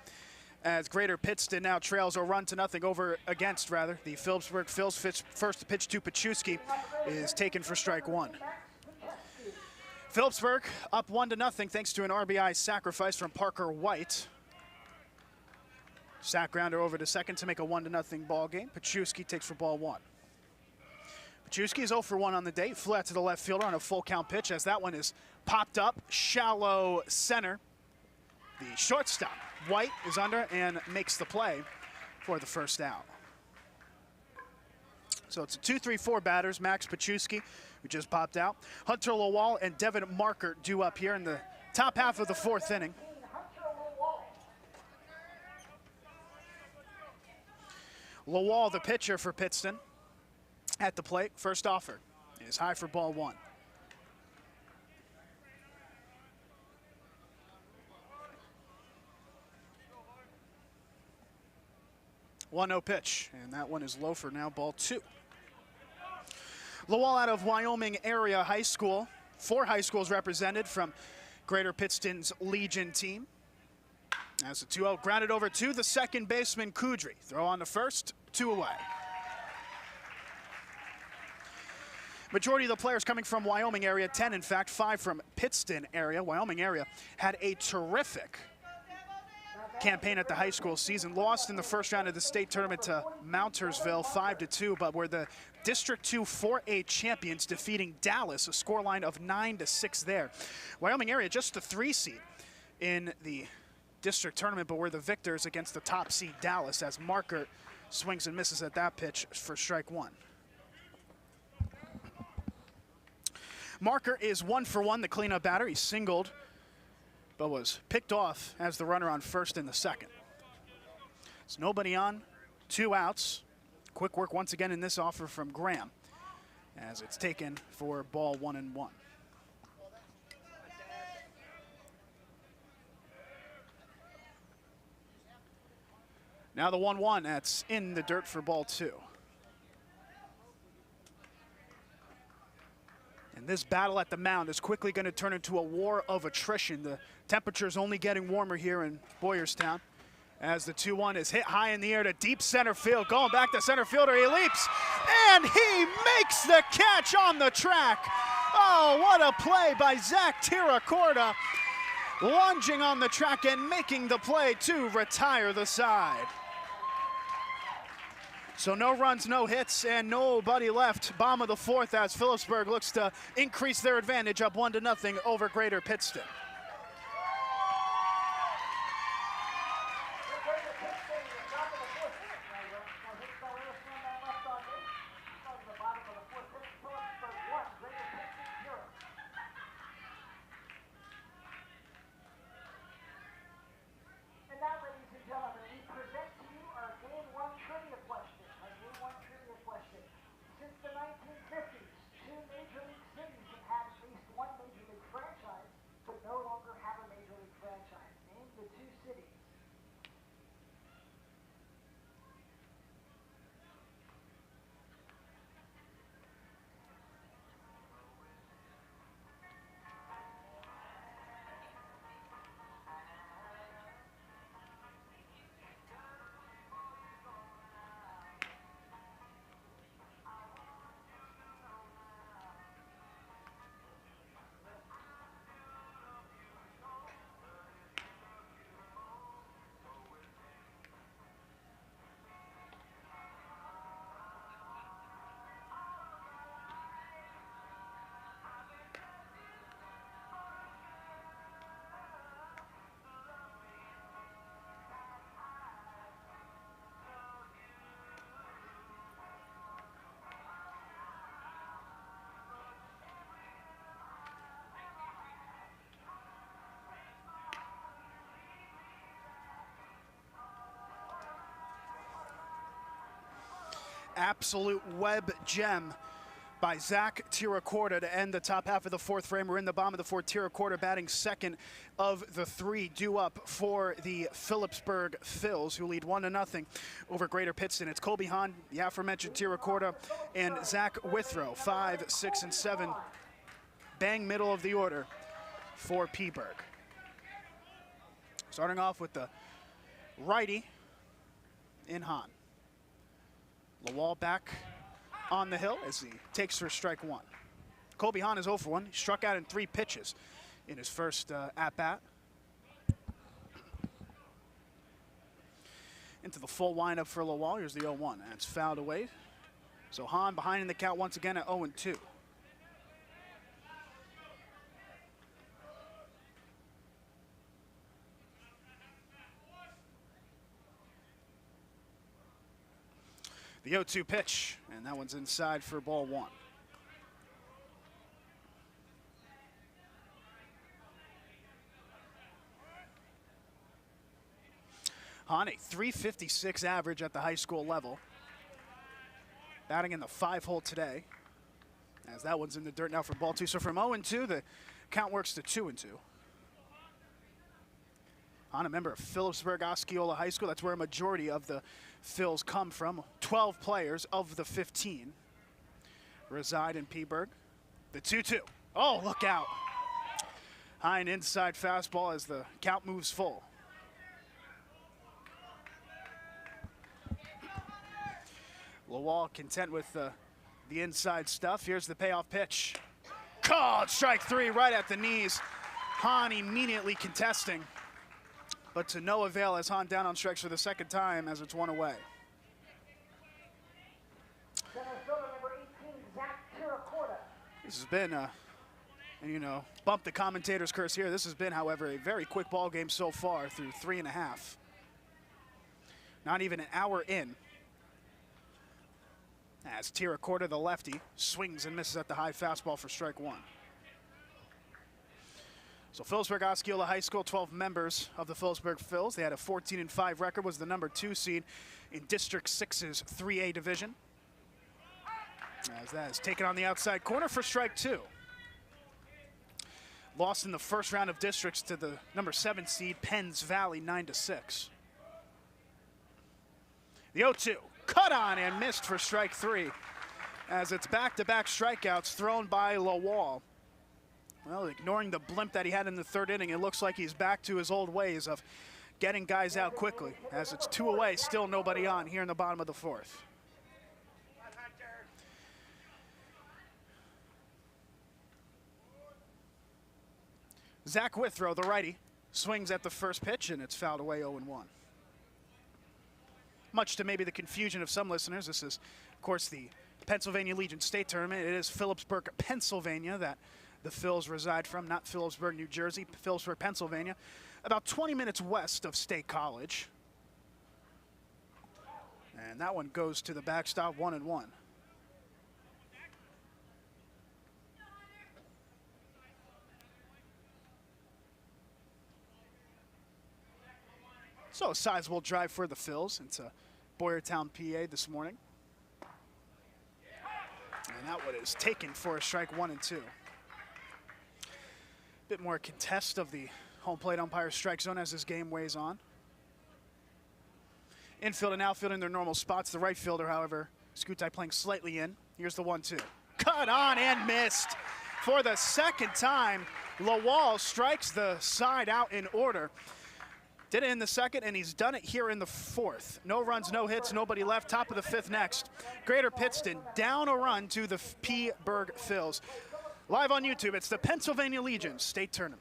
as Greater Pittston now trails a 1-0 over against, rather. The Phillipsburg Phils first pitch to Paczewski is taken for strike 1. Phillipsburg up 1-0 thanks to an RBI sacrifice from Parker White. Sack grounder over to second to make a 1-0 ball game. Paczewski takes for ball 1. Paczewski is 0 for 1 on the day. Flew out to the left fielder on a full count pitch as that one is popped up shallow center. The shortstop, White, is under and makes the play for the first out. So it's a 2-3-4 batters. Max Paczewski, who just popped out. Hunter Lawal and Devin Markert due up here in the top half of the 4th inning. Lawal, the pitcher for Pittston, at the plate. First offer is high for ball 1. 1-0 pitch, and that one is low for now, ball 2. Lawal out of Wyoming Area High School. 4 high schools represented from Greater Pittston's Legion team. As a 2-0 grounded over to the second baseman, Kudry. Throw on the first, 2 away. Majority of the players coming from Wyoming area, 10 in fact, 5 from Pittston area. Wyoming area had a terrific campaign at the high school season. Lost in the first round of the state tournament to Mountersville 5-2, but were the District 2 4A champions, defeating Dallas, a scoreline of 9-6 there. Wyoming area just the 3 seed in the district tournament, but were the victors against the top seed Dallas as Markert swings and misses at that pitch for strike 1. Markert is 1 for 1, the cleanup batter. He singled, but was picked off as the runner on first in the second. It's nobody on, 2 outs. Quick work once again in this offer from Graham as it's taken for ball 1-1. Now the 1-1, that's in the dirt for ball 2. And this battle at the mound is quickly going to turn into a war of attrition. The temperature's only getting warmer here in Boyerstown as the 2-1 is hit high in the air to deep center field. Going back to center fielder, he leaps, and he makes the catch on the track. Oh, what a play by Zach Tiracorda. lunging on the track and making the play to retire the side. So no runs, no hits, and nobody left. Bottom of the fourth as Phillipsburg looks to increase their advantage up 1-0 over Greater Pittston. And now, ladies and gentlemen, we present to you our Game 1 trivia question. Our Game 1 trivia question. Since the 1950s, 2 Major League cities have had at least one Major League franchise, but no longer have a Major League franchise. Name the 2 cities. Absolute web gem by Zach Tiracorda to end the top half of the fourth frame. We're in the bottom of the fourth. Tiracorda batting second of the 3 due up for the Phillipsburg Phils, who lead 1-0 over Greater Pittston. It's Colby Hahn, the aforementioned Tiracorda, and Zach Withrow, 5, 6, and 7. Bang middle of the order for Pittsburgh. Starting off with the righty in Hahn. Lawal back on the hill as he takes for strike 1. Colby Hahn is 0 for 1. He struck out in 3 pitches in his first at-bat. Into the full windup for Lawal. Here's the 0-1. That's fouled away. So Hahn behind in the count once again at 0-2. The 0-2 pitch, and that one's inside for ball 1. Hahn, a .356 average at the high school level. Batting in the 5-hole today, as that one's in the dirt now for ball 2. So from 0-2, the count works to 2-2. Hahn, a member of Phillipsburg Osceola High School. That's where a majority of the Phils come from. 12 players of the 15 reside in Pittsburgh. The 2-2. Oh, look out. High and inside fastball as the count moves full. Lawal content with the inside stuff. Here's the payoff pitch. Called strike 3 right at the knees. Hahn immediately contesting, but to no avail as Hahn down on strikes for the second time as it's 1 away. Center fielder number 18, Zach Tiracorda. This has been, and you know, bump the commentator's curse here. This has been, however, a very quick ball game so far through 3.5. Not even an hour in. As Tiracorda, the lefty, swings and misses at the high fastball for strike 1. So Phillipsburg Osceola High School, 12 members of the Phillipsburg Phils. They had a 14-5 record, was the number 2 seed in District 6's 3A division. As that is taken on the outside corner for strike 2. Lost in the first round of districts to the number 7 seed, Penns Valley, 9-6. The 0-2, cut on and missed for strike 3. As it's back-to-back strikeouts thrown by Lawal. Well, ignoring the blimp that he had in the 3rd inning, it looks like he's back to his old ways of getting guys out quickly. As it's 2 away, still nobody on here in the bottom of the 4th. Zach Withrow, the righty, Swings at the first pitch, and it's fouled away 0-1. Much to maybe the confusion of some listeners, this is, of course, the Pennsylvania Legion State Tournament. It is Phillipsburg, Pennsylvania, that the Phils reside from, not Phillipsburg, New Jersey, Phillipsburg, Pennsylvania, about 20 minutes west of State College. And that one goes to the backstop, 1-1. So a sizable drive for the Phils into Boyertown, PA this morning. And that one is taken for a strike, 1-2. Bit more contest of the home plate umpire strike zone as this game weighs on. Infield and outfield in their normal spots. The right fielder, however, Skutek playing slightly in. Here's the 1-2. Cut on and missed. For the second time, Lawal strikes the side out in order. Did it in the second, and he's done it here in the fourth. No runs, no hits, nobody left. Top of the fifth next. Greater Pittston down a run to the P-Burg Phils. Live on YouTube, it's the Pennsylvania Legion State Tournament.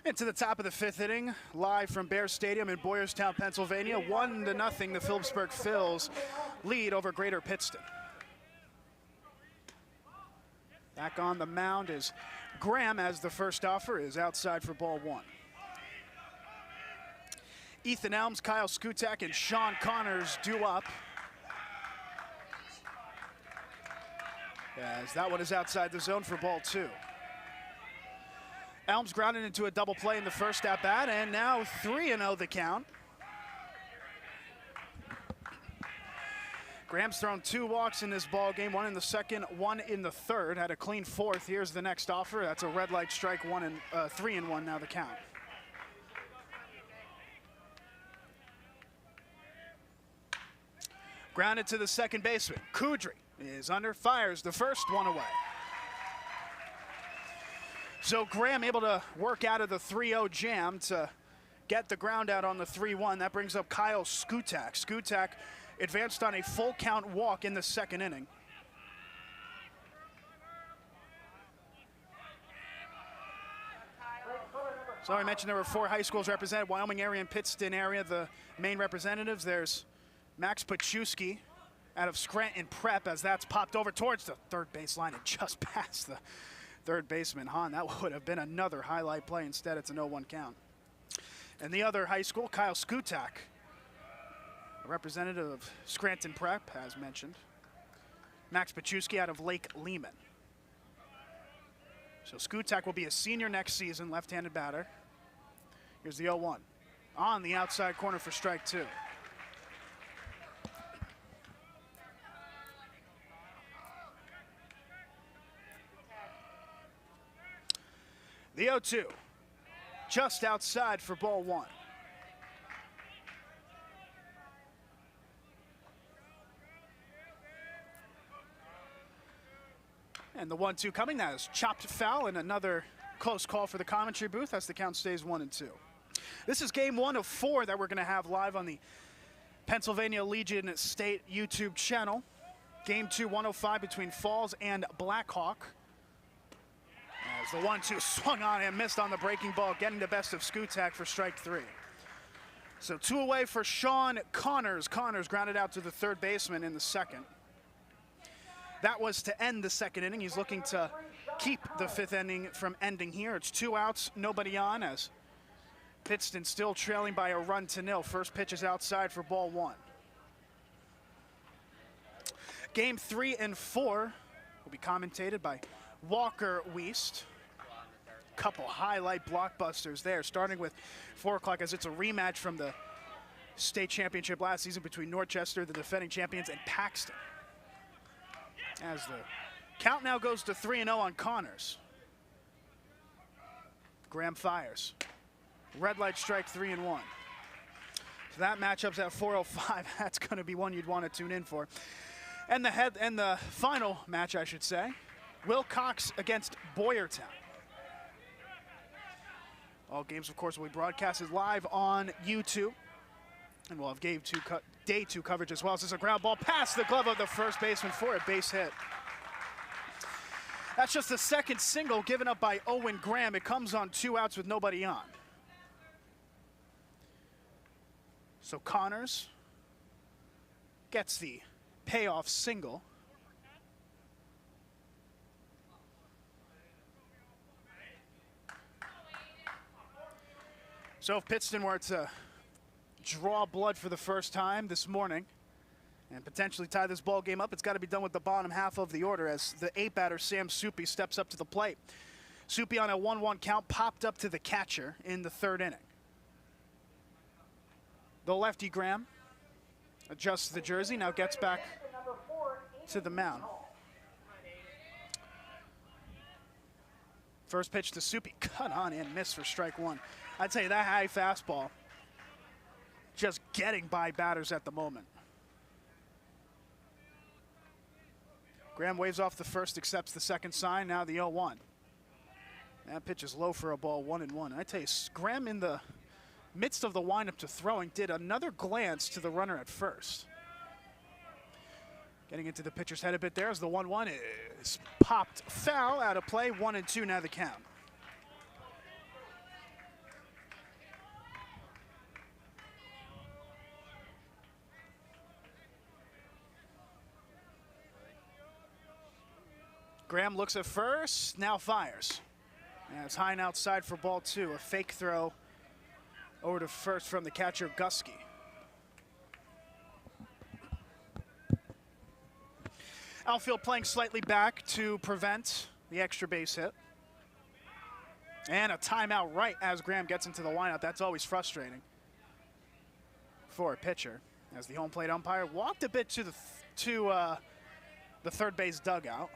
Into the top of the fifth inning, live from Bear Stadium in Boyertown, Pennsylvania. 1-0, the Phillipsburg Phils lead over Greater Pittston. Back on the mound is Graham as the first offer is outside for ball one. Ethan Elms, Kyle Skutek, and Sean Connors due up. As that one is outside the zone for ball two. Elms grounded into a double play in the first at bat, and now 3-0 the count. Graham's thrown 2 walks in this ball game, 1 in the second, 1 in the third. Had a clean fourth. Here's the next offer. That's a red light strike, 3-1 now the count. Grounded to the second baseman. Kudry is under, fires the first one away. So Graham able to work out of the 3-0 jam to get the ground out on the 3-1. That brings up Kyle Skutek. Skutek advanced on a full count walk in the second inning. So I mentioned there were 4 high schools represented, Wyoming area and Pittston area, the main representatives. There's Max Pachuski out of Scranton Prep, as that's popped over towards the third baseline and just past the third baseman, Hahn. That would have been another highlight play. Instead, it's a 0-1 count. And the other high school, Kyle Skutek, a representative of Scranton Prep, as mentioned. Max Pachuski out of Lake Lehman. So Skutek will be a senior next season, left-handed batter. Here's the 0-1. On the outside corner for strike 2. The 0-2, just outside for ball 1. And the 1-2 coming, that is chopped foul, and another close call for the commentary booth as the count stays 1-2. This is game 1 of 4 that we're going to have live on the Pennsylvania Legion State YouTube channel. Game 2, 105 between Falls and Blackhawk. As the 1-2 swung on and missed on the breaking ball, getting the best of Skutak for strike 3. So 2 away for Sean Connors. Connors grounded out to the third baseman in the second. That was to end the second inning. He's looking to keep the 5th inning from ending here. It's 2 outs, nobody on, as Pittston still trailing by a run to nil. First pitch is outside for ball 1. Game 3 and 4 will be commentated by Walker Wiest. Couple highlight blockbusters there, starting with 4 o'clock as it's a rematch from the state championship last season between Norchester, the defending champions, and Paxton. As the count now goes to 3-0 on Connors. Graham fires. Red light strike, 3-1. So that matchup's at 4:05. That's going to be one you'd want to tune in for. And the final match, I should say, Wilcox against Boyertown. All games, of course, will be broadcasted live on YouTube. And we'll have day 2 coverage as well. This is a ground ball past the glove of the first baseman for a base hit. That's just the second single given up by Owen Graham. It comes on 2 outs with nobody on. So Connors gets the payoff single. So if Pittston were to draw blood for the first time this morning and potentially tie this ball game up, it's got to be done with the bottom half of the order as the 8-batter Sam Soupy steps up to the plate. Soupy on a 1-1 count popped up to the catcher in the 3rd inning. The lefty Graham adjusts the jersey, now gets back to the mound. First pitch to Soupy, cut on and miss for strike 1. I'd say that high fastball just getting by batters at the moment. Graham waves off the first, accepts the second sign, now the 0-1. That pitch is low for a ball, 1-1. I tell you, Graham in the midst of the windup to throwing did another glance to the runner at first. Getting into the pitcher's head a bit there as the 1-1 is popped foul out of play, 1-2 now the count. Graham looks at first, now fires. And it's high and outside for ball 2. A fake throw over to first from the catcher, Gusky. Outfield playing slightly back to prevent the extra base hit. And a timeout right as Graham gets into the windup. That's always frustrating for a pitcher, as the home plate umpire walked a bit to the third base dugout.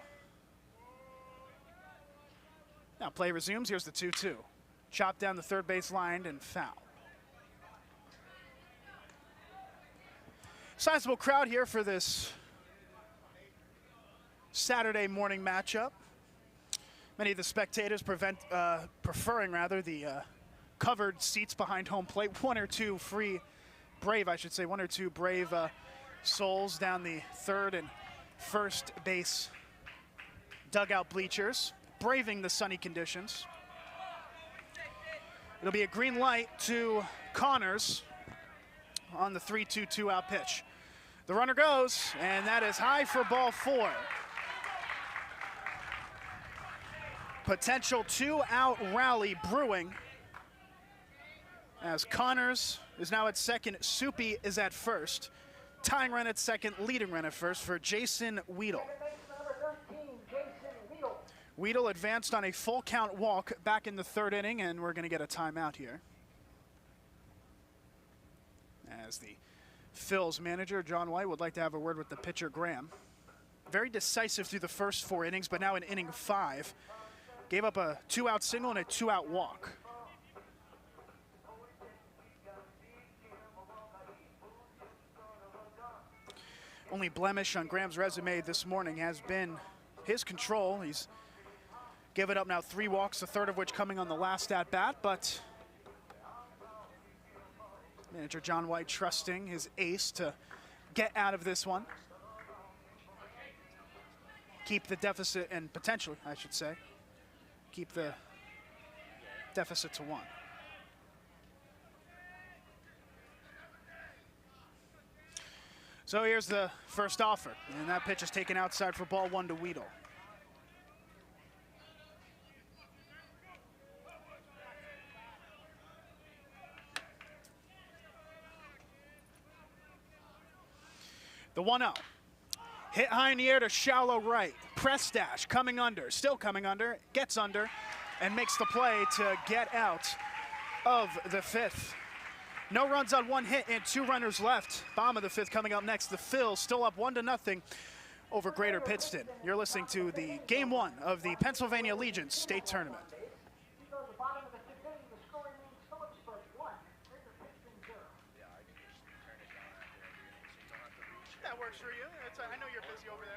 Now play resumes. Here's the 2-2. Chopped down the third base line and foul. Sizable crowd here for this Saturday morning matchup. Many of the spectators preferring the covered seats behind home plate. One or two brave souls down the third and first base dugout bleachers, braving the sunny conditions. It'll be a green light to Connors on the 3-2 two-out pitch. The runner goes, and that is high for ball 4. Potential 2-out rally brewing as Connors is now at second, Soupy is at first. Tying run at second, leading run at first for Jason Weedle. Weedle advanced on a full count walk back in the third inning, and we're going to get a timeout here. As the Phil's manager, John White, would like to have a word with the pitcher, Graham. Very decisive through the first 4 innings, but now in inning 5. Gave up a 2-out single and a 2-out walk. Only blemish on Graham's resume this morning has been his control. He's given up now 3 walks, a third of which coming on the last at-bat, but manager John White trusting his ace to get out of this one. Keep the deficit, and potentially, I should say, keep the deficit to 1. So here's the first offer, and that pitch is taken outside for ball 1 to Weedle. The 1-0. Hit high in the air to shallow right. Press dash coming under, still coming under, gets under, and makes the play to get out of the 5th. No runs on 1 hit and 2 runners left. Bottom of the 5th coming up next. The Phils still up 1-0 over Greater Pittston. You're listening to the Game 1 of the Pennsylvania Legion State Tournament. To the bottom of the 5th inning, the score remains Phillipsburg 1, Greater Pittston 0. That works for you. I know you're busy over there.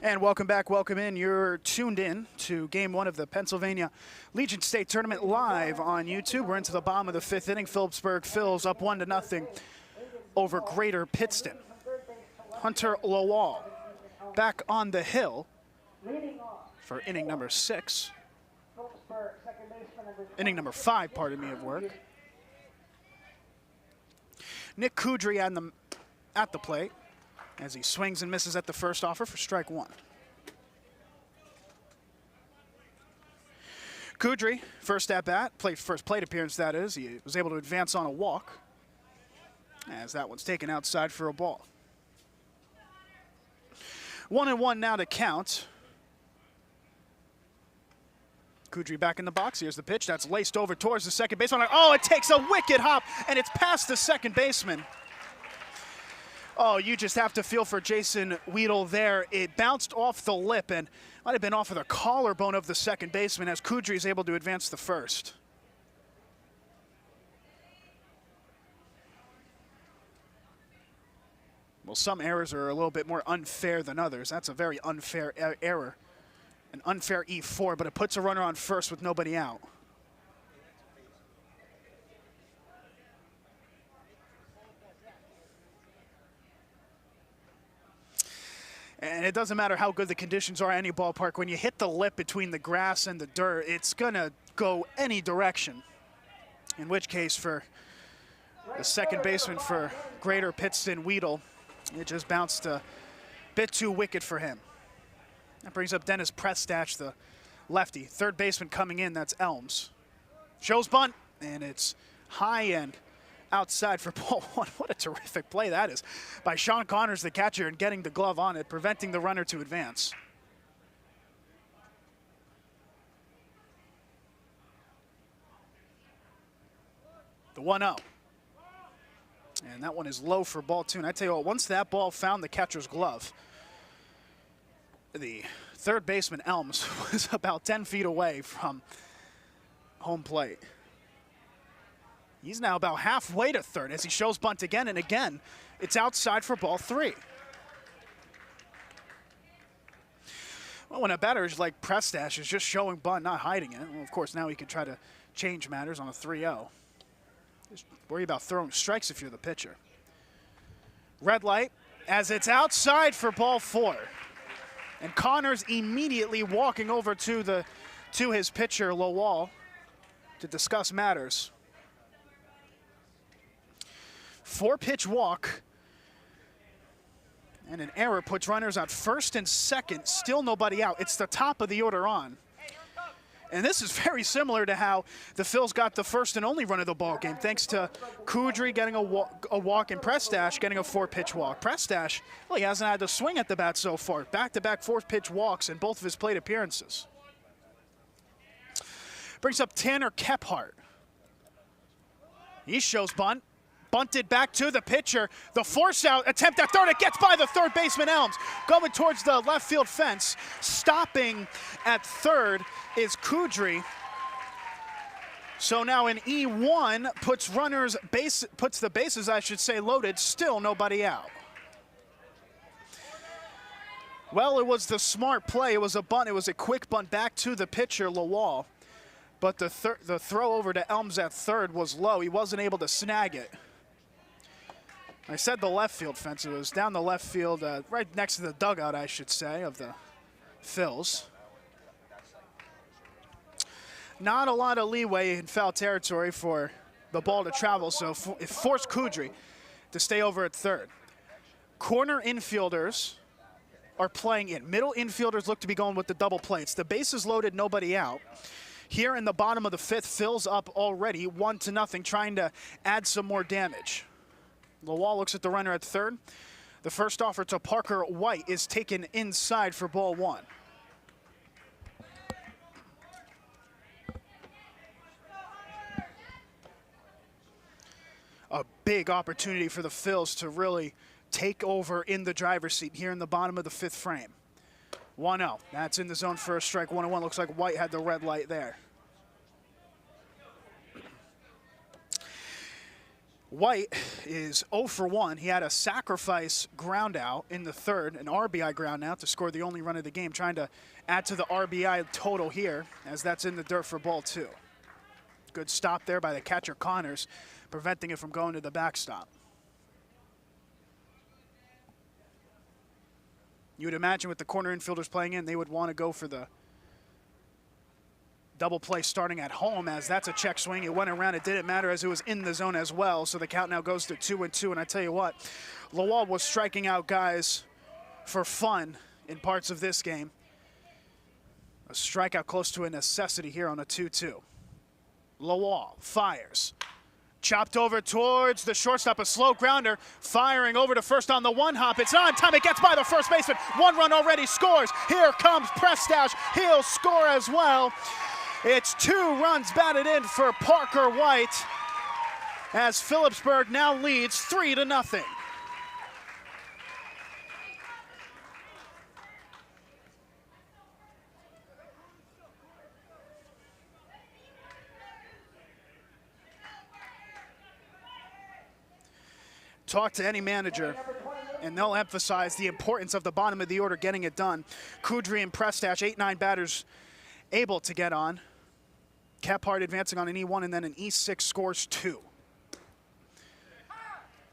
And welcome back, welcome in. You're tuned in to Game 1 of the Pennsylvania Legion State Tournament live on YouTube. We're into the bottom of the 5th inning. Phillipsburg Phils up 1-0 over Greater Pittston. Hunter Lowell back on the hill for inning number 6. Inning number 5, pardon me, of work. Nick Kudry at the plate as he swings and misses at the first offer for strike 1. Kudry, first at bat, first plate appearance that is. He was able to advance on a walk as that one's taken outside for a ball. 1-1 now to count. Kudry back in the box. Here's the pitch. That's laced over towards the second baseman. Oh, it takes a wicked hop, and it's past the second baseman. Oh, you just have to feel for Jason Weedle there. It bounced off the lip and might have been off of the collarbone of the second baseman as Kudry is able to advance the first. Well, some errors are a little bit more unfair than others. That's a very unfair error. An unfair E4, but it puts a runner on first with nobody out. And it doesn't matter how good the conditions are at any ballpark. When you hit the lip between the grass and the dirt, it's going to go any direction. In which case, for the second baseman for Greater Pittston, Weedle, it just bounced a bit too wicked for him. That brings up Dennis Prestash, the lefty. Third baseman coming in, that's Elms. Shows bunt, and it's high and outside for ball 1. What a terrific play that is by Sean Connors, the catcher, and getting the glove on it, preventing the runner to advance. The 1-0. And that one is low for ball 2. And I tell you what, once that ball found the catcher's glove, the third baseman, Elms, was about 10 feet away from home plate. He's now about halfway to third as he shows bunt again and again. It's outside for ball 3. Well, when a batter like Prestash is just showing bunt, not hiding it, well, of course, now he can try to change matters on a 3-0. Just worry about throwing strikes if you're the pitcher. Red light as it's outside for ball 4. And Connors immediately walking over to his pitcher, Lowell, to discuss matters. 4-pitch walk. And an error puts runners on first and second, still nobody out. It's the top of the order on. And this is very similar to how the Phils got the first and only run of the ball game, thanks to Kudry getting a walk and Prestash getting a 4-pitch walk. Prestash, well, he hasn't had to swing at the bat so far. Back-to-back 4-pitch walks in both of his plate appearances. Brings up Tanner Kephart. He shows bunt. Bunted back to the pitcher. The force out attempt at third. It gets by the third baseman Elms. Going towards the left field fence. Stopping at third is Kudry. So now an E1 puts the bases, I should say, loaded. Still nobody out. Well, it was the smart play. It was a bunt. It was a quick bunt back to the pitcher, Lowell. But the throw over to Elms at third was low. He wasn't able to snag it. I said the left field fence. It was down the left field, right next to the dugout, I should say, of the Phils. Not a lot of leeway in foul territory for the ball to travel, so it forced Kudry to stay over at third. Corner infielders are playing in. Middle infielders look to be going with the double plates. The bases loaded, nobody out. Here in the bottom of the 5th, Phil's up already 1-0, trying to add some more damage. Lowell looks at the runner at third. The first offer to Parker White is taken inside for ball 1. A big opportunity for the Phils to really take over in the driver's seat here in the bottom of the 5th frame. 1-0. That's in the zone for a strike. 1-1. Looks like White had the red light there. White is 0 for 1. He had a sacrifice ground out in the 3rd, an RBI ground out to score the only run of the game, trying to add to the RBI total here, as that's in the dirt for ball 2. Good stop there by the catcher Connors, preventing it from going to the backstop. You would imagine with the corner infielders playing in, they would want to go for the double play starting at home, as that's a check swing. It went around. It didn't matter as it was in the zone as well. So the count now goes to 2-2. And I tell you what, Lowell was striking out guys for fun in parts of this game. A strikeout close to a necessity here on a 2-2. Lowell fires. Chopped over towards the shortstop, a slow grounder, firing over to first on the 1-hop. It's on time. It gets by the first baseman. 1 run already scores. Here comes Prestash. He'll score as well. It's 2 runs batted in for Parker White, as Phillipsburg now leads 3-0. Talk to any manager, and they'll emphasize the importance of the bottom of the order getting it done. Kudry and Prestash, 8-9 batters able to get on. Kephart advancing on an E1, and then an E6 scores 2.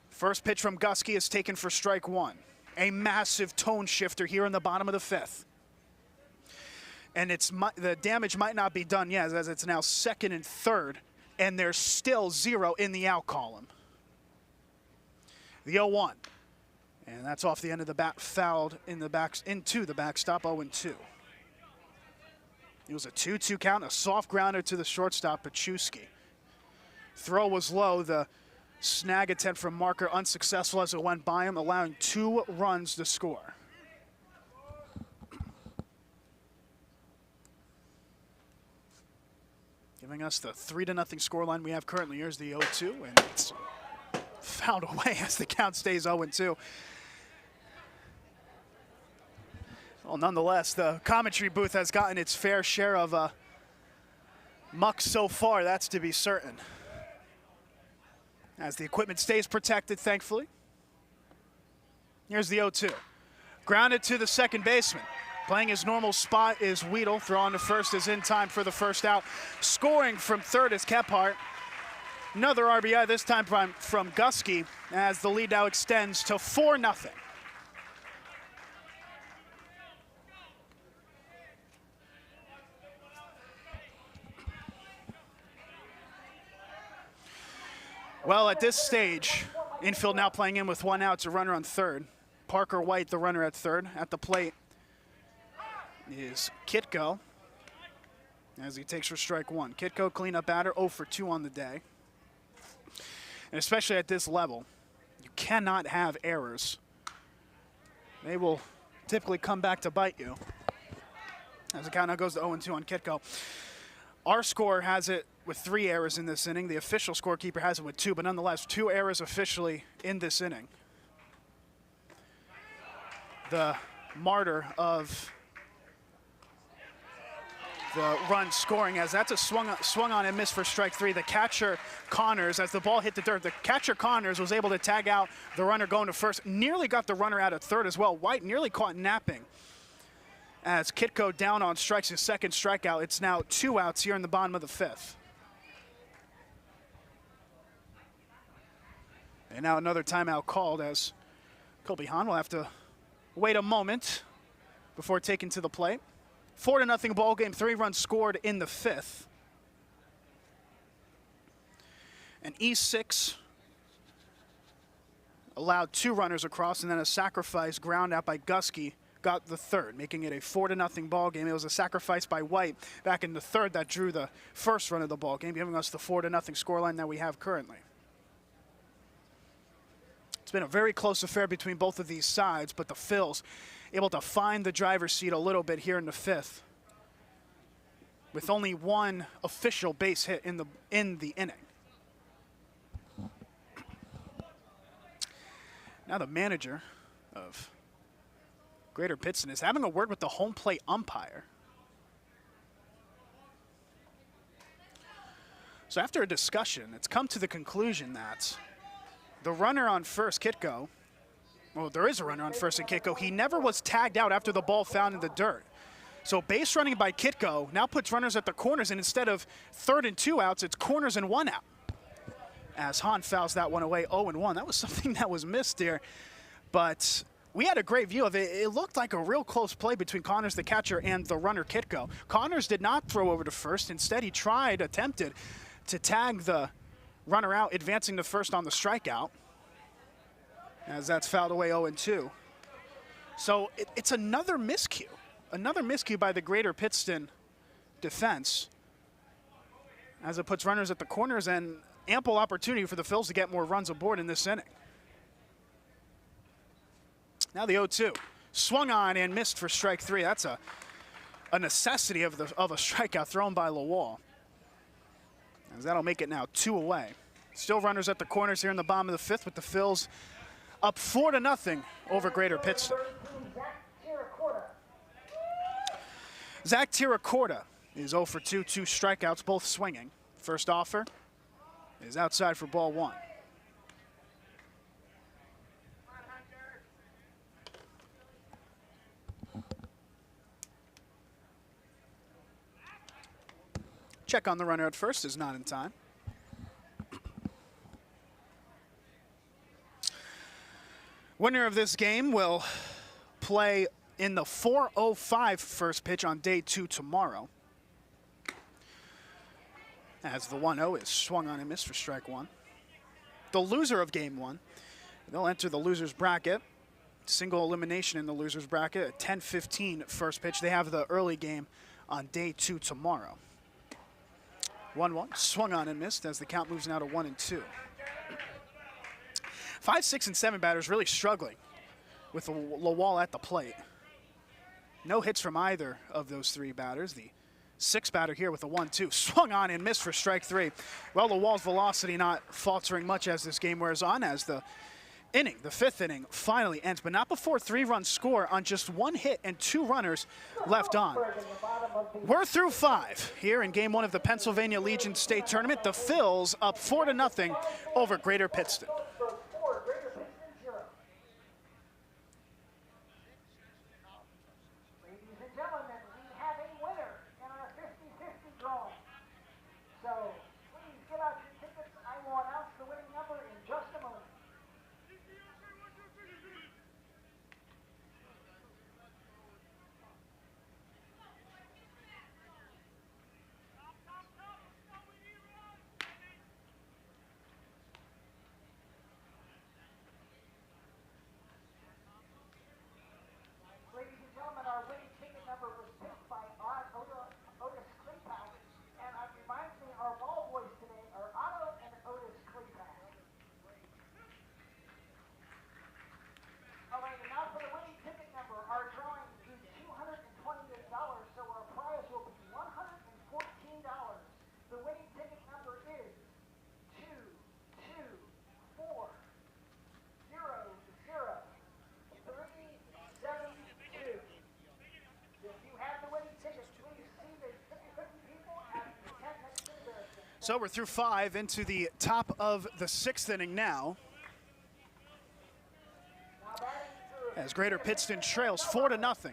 First pitch from Gusky is taken for strike 1. A massive tone shifter here in the bottom of the 5th. And the damage might not be done yet, as it's now 2nd and 3rd, and there's still 0 in the out column. The 0-1, and that's off the end of the bat, fouled in the back, into the backstop, 0-2. It was a 2-2 count, a soft grounder to the shortstop, Pachuski. Throw was low. The snag attempt from Marker unsuccessful as it went by him, allowing 2 runs to score. Giving us the 3-0 scoreline we have currently. Here's the 0-2, and it's fouled away as the count stays 0-2. Well, nonetheless, the commentary booth has gotten its fair share of muck so far, that's to be certain. As the equipment stays protected, thankfully. Here's the 0-2. Grounded to the second baseman. Playing his normal spot is Weedle. Throw on to first is in time for the first out. Scoring from third is Kephart. Another RBI, this time from Gusky, as the lead now extends to 4-0. Well, at this stage, infield now playing in with 1 out. It's a runner on third. Parker White, the runner at third. At the plate is Kitko, as he takes for strike 1. Kitko, cleanup batter, 0 for 2 on the day. And especially at this level, you cannot have errors. They will typically come back to bite you. As the count now goes to 0-2 on Kitko. Our score has it with 3 errors in this inning. The official scorekeeper has it with 2, but nonetheless, 2 errors officially in this inning. The martyr of the run scoring, as that's a swung on and missed for strike 3. The catcher Connors, as the ball hit the dirt, the catcher Connors was able to tag out the runner going to first, nearly got the runner out at third as well. White nearly caught napping. As Kitko down on strikes, his second strikeout. It's now 2 outs here in the bottom of the 5th. And now another timeout called, as Colby Hahn will have to wait a moment before taking to the plate. 4-0 ball game, 3 runs scored in the 5th. And E6 allowed 2 runners across, and then a sacrifice ground out by Gusky got the third, making it a 4-0 ball game. It was a sacrifice by White back in the third that drew the first run of the ball game, giving us the 4-0 scoreline that we have currently. It's been a very close affair between both of these sides, but the Phils able to find the driver's seat a little bit here in the 5th, with only 1 official base hit in the inning. Now the manager of Greater Pittston is having a word with the home plate umpire. So after a discussion, it's come to the conclusion that the runner on first, Kitko, well, there is a runner on first in Kitko. He never was tagged out after the ball found in the dirt. So base running by Kitko now puts runners at the corners, and instead of 3rd and 2 outs, it's corners and 1 out. As Hahn fouls that one away, 0-1. That was something that was missed here. But we had a great view of it. It looked like a real close play between Connors, the catcher, and the runner, Kitko. Connors did not throw over to first. Instead, he attempted to tag the runner out, advancing to first on the strikeout, as that's fouled away 0-2. So it's another miscue. Another miscue by the Greater Pittston defense, as it puts runners at the corners and ample opportunity for the Phils to get more runs aboard in this inning. Now the 0-2. Swung on and missed for strike 3. That's a necessity of a strikeout thrown by Lawal, as that'll make it now 2 away. Still runners at the corners here in the bottom of the 5th, with the Phils up 4-0 over Greater Pittston. Zach Tiracorda is 0 for 2, 2 strikeouts, both swinging. First offer is outside for ball 1. Check on the runner at first is not in time. Winner of this game will play in the 4:05 first pitch on day 2 tomorrow, as the 1-0 is swung on and missed for strike 1. The loser of game 1, they'll enter the loser's bracket. Single elimination in the loser's bracket at 10:15 first pitch. They have the early game on day 2 tomorrow. 1-1, swung on and missed, as the count moves now to 1-2. 5, 6, and 7 batters really struggling with Lawal at the plate. No hits from either of those 3 batters. The 6th batter here with a 1-2, swung on and missed for strike 3. Well, Lawal's velocity not faltering much as this game wears on, as the inning, the 5th inning, finally ends, but not before 3 runs score on just 1 hit and 2 runners left on. We're through 5 here in game 1 of the Pennsylvania Legion State Tournament. The Phils up 4-0 over Greater Pittston. So we're through 5 into the top of the 6th inning now, as Greater Pittston trails 4-0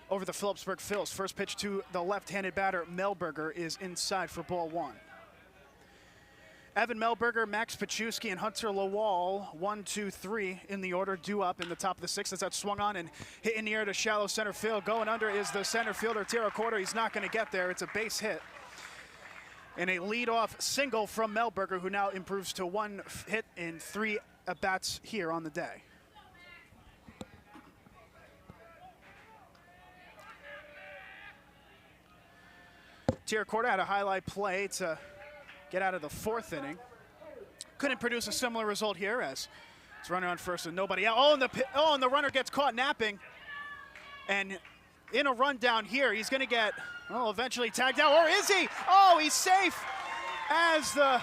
over the Phillipsburg Phils. First pitch to the left-handed batter, Melberger, is inside for ball 1. Evan Melberger, Max Paczewski, and Hunter Lawal, 1, 2, 3 in the order, due up in the top of the 6th as that swung on and hit in the air to shallow center field. Going under is the center fielder, Tiro Corder. He's not going to get there. It's a base hit. And a leadoff single from Melberger, who now improves to 1 hit in 3 at-bats here on the day. Tiro Corder had a highlight play to get out of the 4th inning. Couldn't produce a similar result here as it's runner on first and nobody out. And the runner gets caught napping. And in a rundown here, he's going to get, eventually tagged out. Or is he? Oh, he's safe as the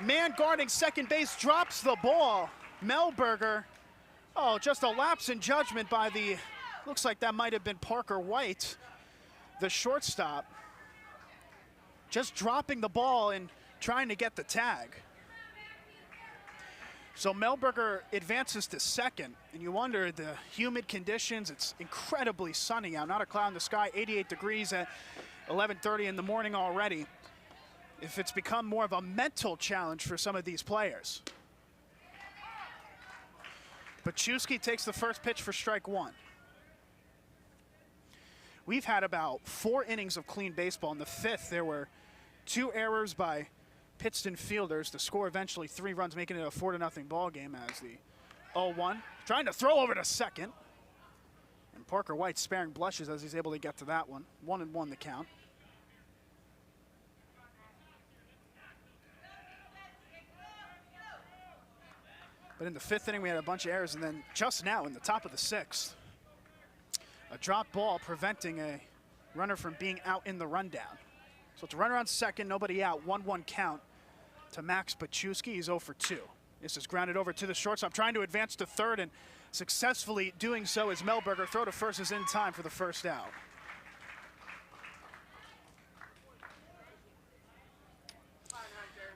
man guarding second base drops the ball. Melberger, just a lapse in judgment by looks like that might have been Parker White, the shortstop. Just dropping the ball and trying to get the tag. So Melberger advances to second, and you wonder, the humid conditions, it's incredibly sunny out, not a cloud in the sky, 88 degrees at 11:30 in the morning already. If it's become more of a mental challenge for some of these players. Paczewski takes the first pitch for strike 1. We've had about 4 innings of clean baseball. In the 5th, there were 2 errors by Pittston fielders to score eventually 3 runs, making it a 4-0 ball game as the 0-1. Trying to throw over to second. And Parker White sparing blushes as he's able to get to that one. 1-1 the count. But in the 5th inning, we had a bunch of errors, and then just now in the top of the 6th, a drop ball preventing a runner from being out in the rundown. So it's a runner on second, nobody out, 1-1 count to Max Paczewski. He's 0 for 2. This is grounded over to the shortstop, trying to advance to third, and successfully doing so as Melberger. Throw to first is in time for the first out.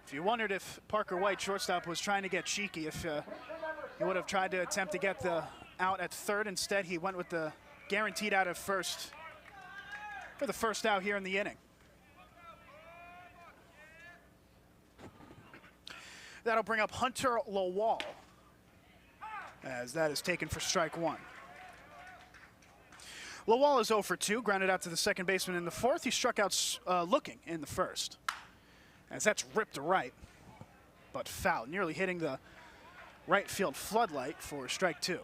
If you wondered if Parker White, shortstop, was trying to get cheeky, if he would have tried to attempt to get the out at third, instead he went with the guaranteed out at first for the first out here in the inning. That'll bring up Hunter Lawal as that is taken for strike 1. Lawal is 0 for 2, grounded out to the second baseman in the 4th. He struck out looking in the 1st. As that's ripped to right, but foul, nearly hitting the right field floodlight for strike 2.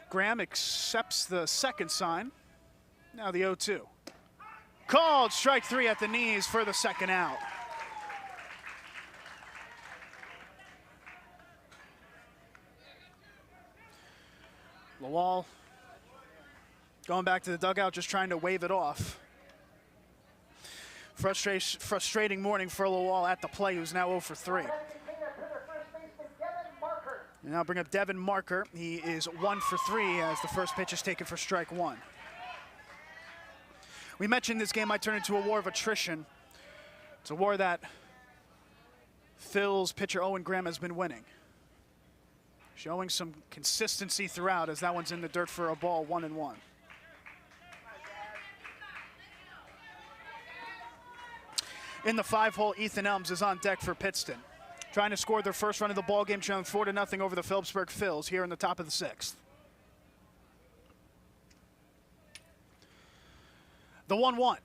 Graham accepts the second sign. Now the 0-2. Called strike 3 at the knees for the second out. Lawal going back to the dugout, just trying to wave it off. Frustrating morning for Lawal at the play, who's now 0 for 3. And now bring up Devin Marker. He is 1 for 3 as the first pitch is taken for strike 1. We mentioned this game might turn into a war of attrition. It's a war that Phil's pitcher Owen Graham has been winning. Showing some consistency throughout as that one's in the dirt for a ball, 1-1. In the 5-hole, Ethan Elms is on deck for Pittston, trying to score their first run of the ball game, trailing 4-0 over the Phillipsburg Phils here in the top of the 6th. The 1-1.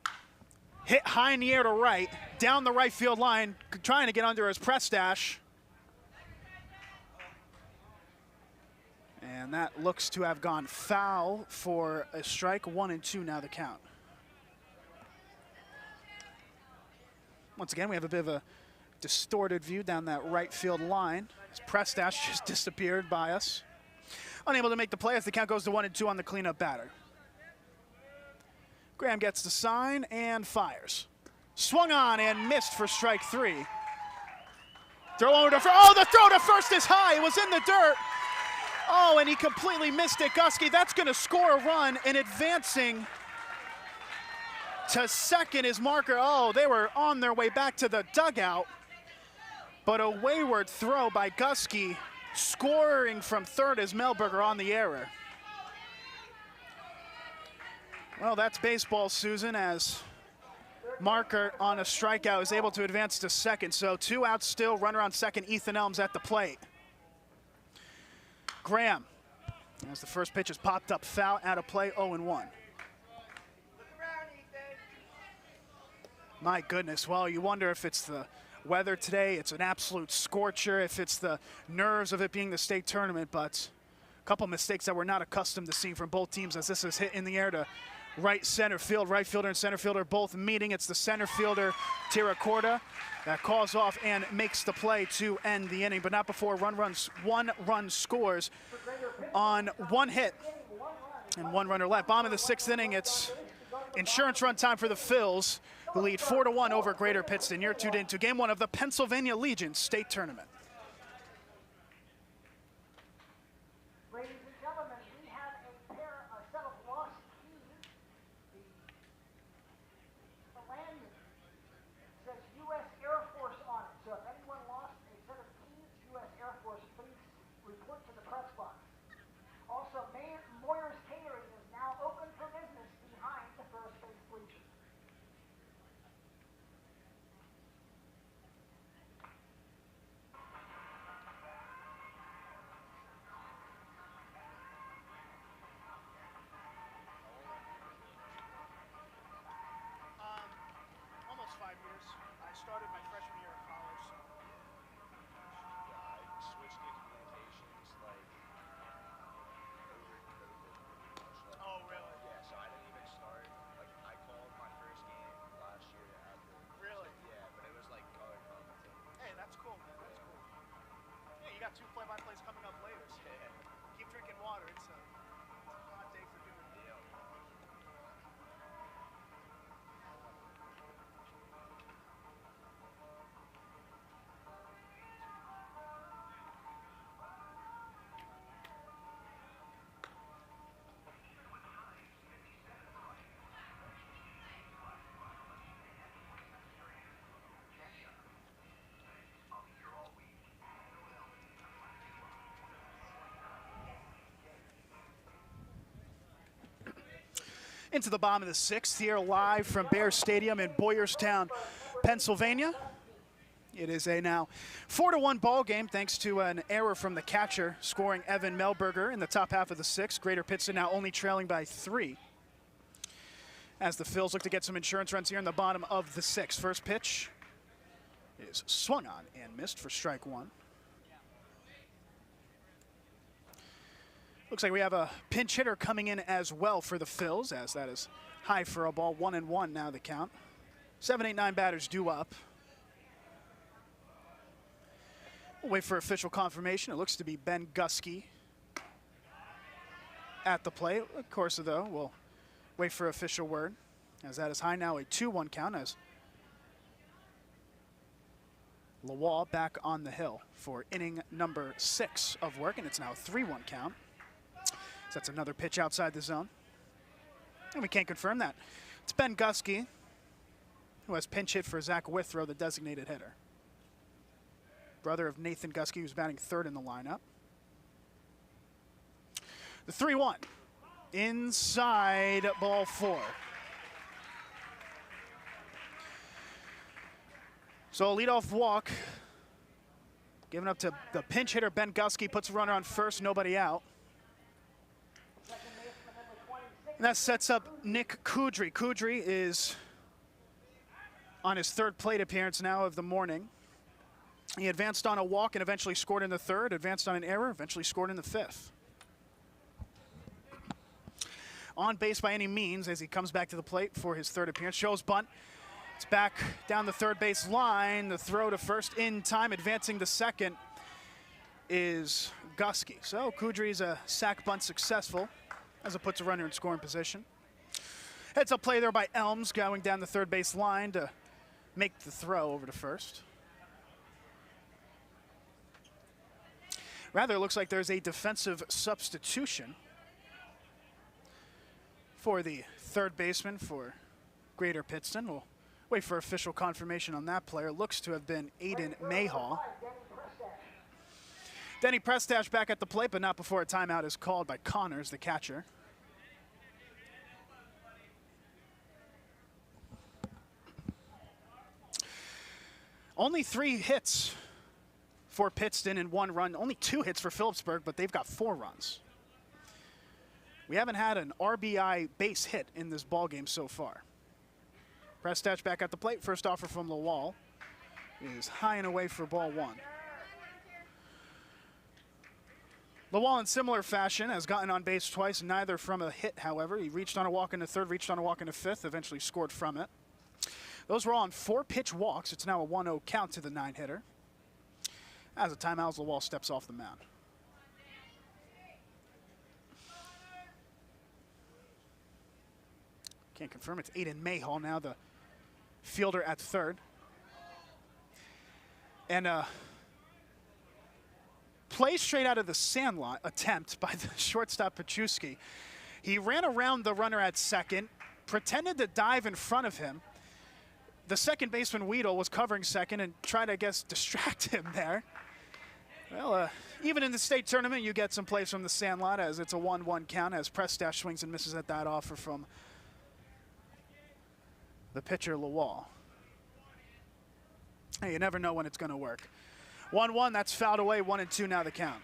Hit high in the air to right, down the right field line, trying to get under his press dash. And that looks to have gone foul for a strike. 1-2 now the count. Once again, we have a bit of a distorted view down that right field line. His press dash just disappeared by us. Unable to make the play as the count goes to 1-2 on the cleanup batter. Graham gets the sign and fires. Swung on and missed for strike 3. Throw over to first. Oh, the throw to first is high. It was in the dirt. Oh, and he completely missed it. Gusky, that's going to score a run, and advancing to second is Marker. Oh, they were on their way back to the dugout, but a wayward throw by Gusky, scoring from third is Melberger on the error. Well, that's baseball, Susan, as Marker on a strikeout is able to advance to second. So 2 outs still, runner on second, Ethan Elms at the plate. Graham, as the first pitch is popped up, foul, out of play, 0-1. My goodness, well, you wonder if it's the weather today, it's an absolute scorcher, if it's the nerves of it being the state tournament, but a couple mistakes that we're not accustomed to seeing from both teams as this is hit in the air to right center field. Right fielder and center fielder both meeting. It's the center fielder, Tiracorda, that calls off and makes the play to end the inning, but not before one run scores on one hit and one runner left. Bottom of the 6th inning, it's insurance run time for the Phils, who lead 4-1 over Greater Pittston. You're tuned into Game 1 of the Pennsylvania Legion State Tournament. Ladies and gentlemen, we have a set of lost keys. The landing says U.S. Air Force on it. So if anyone lost a set of keys, U.S. Air Force, please report to the press box. Also, Moyer's Catering is now open for business behind the first base bleachers. Almost 5 years. I started my freshman year of college. I switched to communications like over COVID. Oh, really? Yeah, so I didn't even start. Like I called my first game last year at the. Really? Yeah, but it was like color commenting. Hey, that's cool, man. That's cool. Yeah, you got 2 play-by-plays coming up later. So Yeah. keep drinking water. It's a hot day for doing it. Yeah. Into the bottom of the 6th here, live from Bear Stadium in Boyerstown, Pennsylvania. It is a now 4-1 ball game thanks to an error from the catcher, scoring Evan Melberger in the top half of the 6th. Greater Pittston now only trailing by 3. As the Phils look to get some insurance runs here in the bottom of the 6th. First pitch is swung on and missed for strike 1. Looks like we have a pinch hitter coming in as well for the Phils, as that is high for a ball. 1-1 now the count. 7, 8, 9 batters due up. We'll wait for official confirmation. It looks to be Ben Gusky at the plate. Of course, though, we'll wait for official word, as that is high now, a 2-1 count, as Lawal back on the hill for inning number 6 of work, and it's now a 3-1 count. So that's another pitch outside the zone. And we can't confirm that. It's Ben Gusky, who has pinch hit for Zach Withrow, the designated hitter. Brother of Nathan Gusky, who's batting 3rd in the lineup. The 3-1. Inside ball 4. So a leadoff walk given up to the pinch hitter, Ben Gusky, puts a runner on first, nobody out. And that sets up Nick Kudry. Kudry is on his 3rd plate appearance now of the morning. He advanced on a walk and eventually scored in the 3rd, advanced on an error, eventually scored in the 5th. On base by any means as he comes back to the plate for his 3rd appearance. Shows bunt. It's back down the 3rd base line. The throw to first in time, advancing to second is Gusky. So Kudry's a sac bunt successful as it puts a runner in scoring position. Heads up play there by Elms, going down the 3rd base line to make the throw over to first. Rather, it looks like there's a defensive substitution for the third baseman for Greater Pittston. We'll wait for official confirmation on that player. Looks to have been Aiden Mayhall. Denny Prestash back at the plate, but not before a timeout is called by Connors, the catcher. Only 3 hits for Pittston and 1 run. Only 2 hits for Phillipsburg, but they've got 4 runs. We haven't had an RBI base hit in this ball game so far. Prestash back at the plate. First offer from Lawal is high and away for ball 1. Lawal, in similar fashion, has gotten on base twice, neither from a hit, however. He reached on a walk into third, reached on a walk into fifth, eventually scored from it. Those were all on 4-pitch walks. It's now a 1-0 count to the 9-hitter. As a timeout, Lawal steps off the mound. Can't confirm. It's Aiden Mayhall now, the fielder at third. And play straight out of the sandlot attempt by the shortstop Paczewski. He ran around the runner at second, pretended to dive in front of him. The second baseman, Weedle, was covering second and tried to, I guess, distract him there. Well, even in the state tournament, you get some plays from the sandlot as it's a 1-1 count as Prestash swings and misses at that offer from the pitcher, Lawal. Hey, you never know when it's going to work. 1-1, that's fouled away. 1-2 now the count.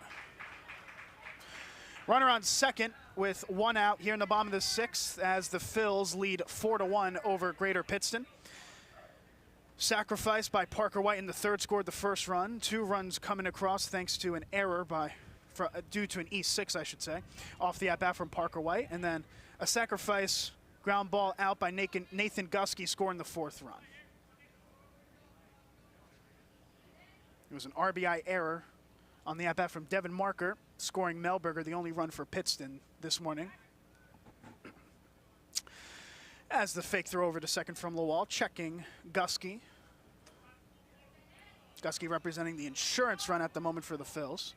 Runner on second with 1 out here in the bottom of the 6th as the Phils lead 4-1 over Greater Pittston. Sacrifice by Parker White in the third scored the first run. 2 runs coming across thanks to an error due to an E6, I should say, off the at-bat from Parker White. And then a sacrifice ground ball out by Nathan Gusky scoring the 4th run. It was an RBI error on the at-bat from Devin Marker, scoring Melberger, the only run for Pittston this morning. As the fake throw over to second from Lawal, checking Gusky. Gusky representing the insurance run at the moment for the Phils.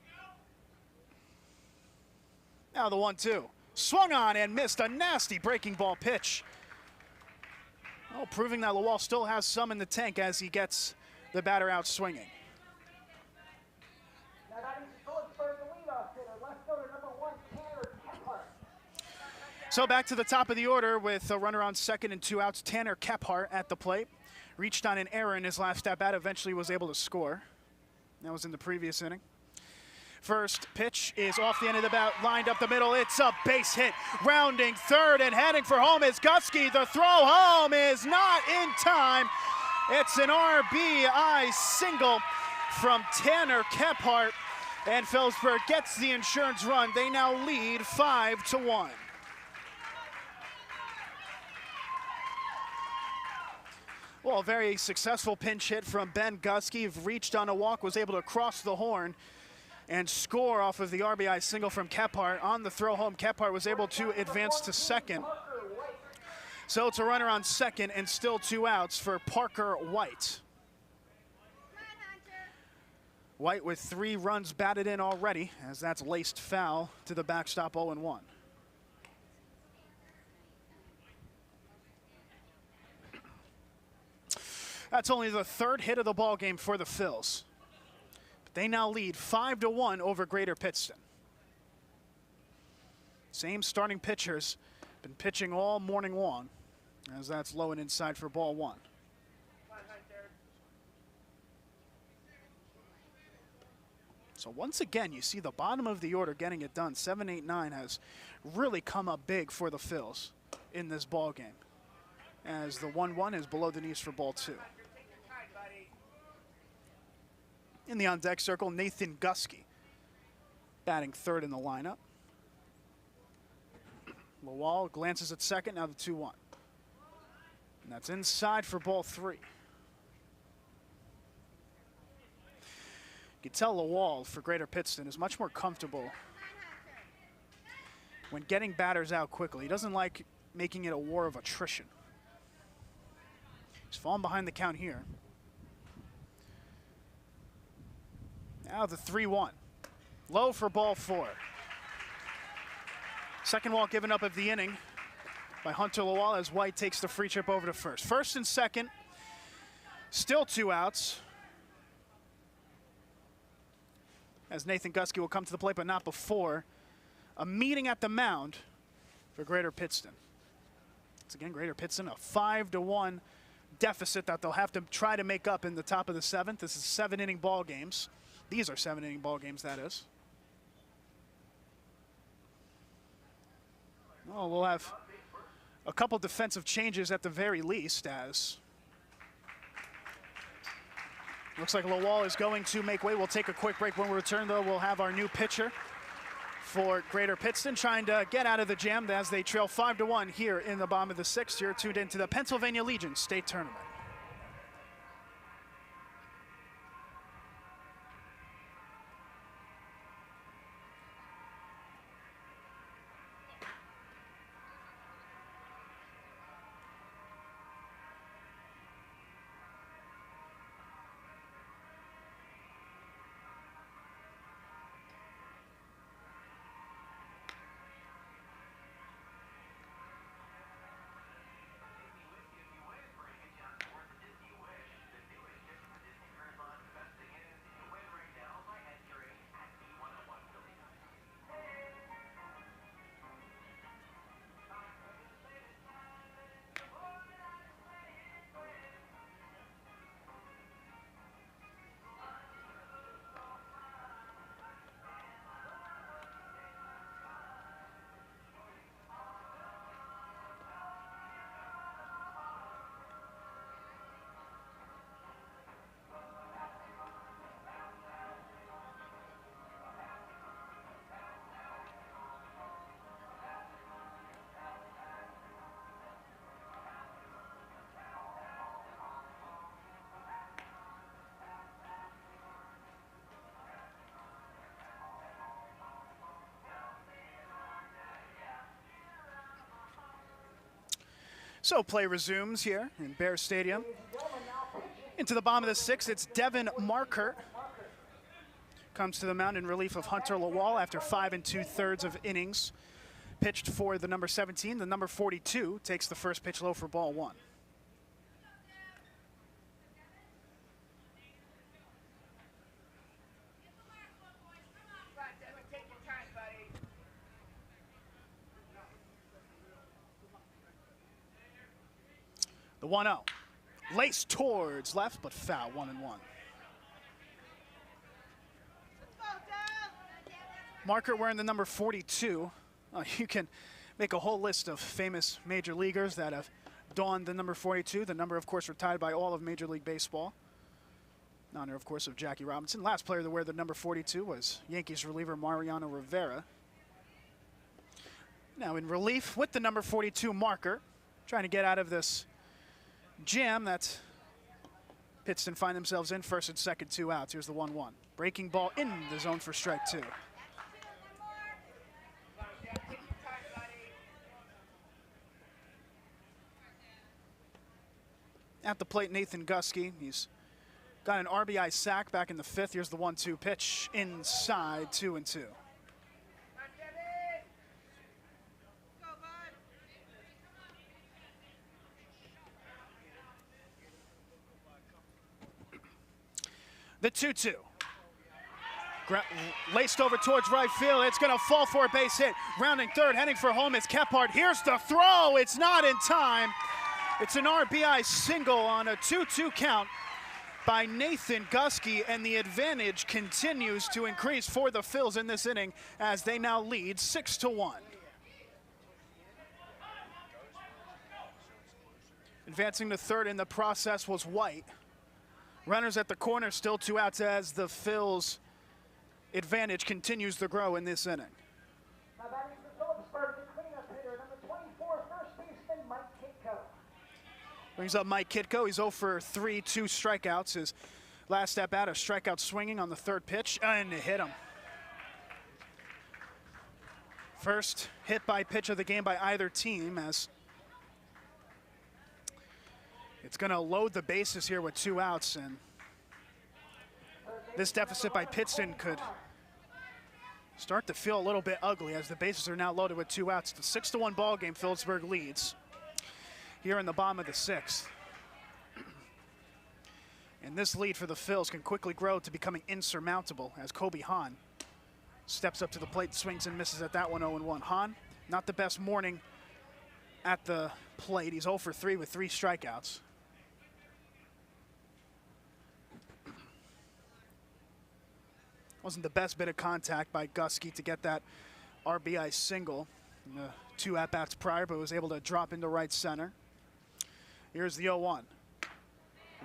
Now the 1-2. Swung on and missed a nasty breaking ball pitch. Oh, proving that Lawal still has some in the tank as he gets the batter out swinging. So back to the top of the order with a runner on second and 2 outs. Tanner Kephart at the plate. Reached on an error in his last at-bat, eventually was able to score. That was in the previous inning. First pitch is off the end of the bat, lined up the middle. It's a base hit. Rounding third and heading for home is Gusky. The throw home is not in time. It's an RBI single from Tanner Kephart. And Phillipsburg gets the insurance run. They now lead 5-1. Well, a very successful pinch hit from Ben Gusky. Reached on a walk, was able to cross the horn and score off of the RBI single from Kephart. On the throw home, Kephart was able to advance to second. So it's a runner on second and still 2 outs for Parker White. White with 3 runs batted in already, as that's laced foul to the backstop 0-1. That's only the 3rd hit of the ball game for the Phils. But they now lead 5-1 over Greater Pittston. Same starting pitchers, been pitching all morning long, as that's low and inside for ball 1. So once again, you see the bottom of the order getting it done. 7, 8, 9 has really come up big for the Phils in this ball game, as the 1-1 is below the knees for ball 2. In the on-deck circle, Nathan Gusky batting third in the lineup. Lawal glances at second, now the 2-1. And that's inside for ball 3. You can tell Lawal for Greater Pittston is much more comfortable when getting batters out quickly. He doesn't like making it a war of attrition. He's fallen behind the count here. Now the 3-1. Low for ball 4. Second walk given up of the inning by Hunter Lawal as White takes the free trip over to first. First and second, still 2 outs. As Nathan Gusky will come to the plate, but not before a meeting at the mound for Greater Pittston. Once again, Greater Pittston, a 5-1 deficit that they'll have to try to make up in the top of the 7th. This is 7-inning ball games. These are 7-inning ball games, that is. Oh, we'll have a couple defensive changes at the very least, as looks like Lawal is going to make way. We'll take a quick break. When we return, though, we'll have our new pitcher for Greater Pittston trying to get out of the jam as they trail 5-1 here in the bottom of the 6th. You're tuned into the Pennsylvania Legion State Tournament. So play resumes here in Bear Stadium. Into the bottom of the 6th, it's Devin Markert. Comes to the mound in relief of Hunter Lawal after 5 2/3 of innings. Pitched for the number 17. The number 42 takes the first pitch low for ball 1. The 1-0. Laced towards left, but foul, 1-1. Marker wearing the number 42. You can make a whole list of famous major leaguers that have donned the number 42. The number, of course, retired by all of Major League Baseball. In honor, of course, of Jackie Robinson. Last player to wear the number 42 was Yankees reliever Mariano Rivera. Now in relief with the number 42 Marker, trying to get out of this jam that Pittston find themselves in. First and second, 2 outs. Here's the 1-1. Breaking ball in the zone for strike 2. At the plate, Nathan Gusky. He's got an RBI sack back in the 5th. Here's the 1-2 pitch inside, 2-2. The 2-2. Laced over towards right field. It's going to fall for a base hit. Rounding third, heading for home is Kephart. Here's the throw. It's not in time. It's an RBI single on a 2-2 count by Nathan Gusky, and the advantage continues to increase for the Phils in this inning as they now lead 6-1. Advancing to third in the process was White. Runners at the corner, still 2 outs as the Phils' advantage continues to grow in this inning. Now batting for Phillipsburg, the cleanup hitter, number 24, first baseman Mike Kitko. Brings up Mike Kitko. He's 0 for 3, 2 strikeouts. His last step out, a strikeout swinging on the 3rd pitch, and it hit him. First hit by pitch of the game by either team, as it's going to load the bases here with 2 outs, and this deficit by Pittston could start to feel a little bit ugly as the bases are now loaded with 2 outs. The 6-1 ball game. Phillipsburg leads here in the bottom of the 6th. And this lead for the Phils can quickly grow to becoming insurmountable as Kobe Hahn steps up to the plate, swings and misses at that one, 0-1. Hahn, not the best morning at the plate. He's 0 for 3 with 3 strikeouts. Wasn't the best bit of contact by Gusky to get that RBI single in the 2 at-bats prior, but was able to drop into right center. Here's the 0-1.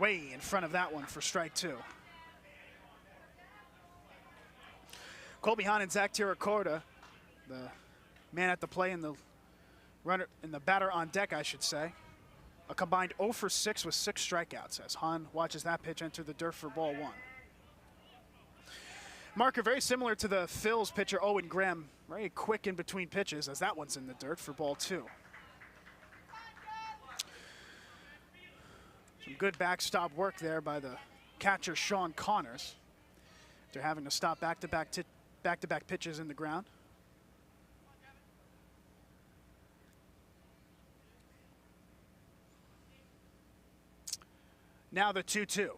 Way in front of that one for strike 2. Colby Hahn and Zach Tiracorda, the man at the play and the runner and the batter on deck, I should say. A combined 0 for 6 with 6 strikeouts as Hahn watches that pitch enter the dirt for ball 1. Marker very similar to the Phils pitcher Owen Graham, very quick in between pitches as that one's in the dirt for ball 2. Some good backstop work there by the catcher Sean Connors. They're having to stop back-to-back pitches in the ground. Now the 2-2.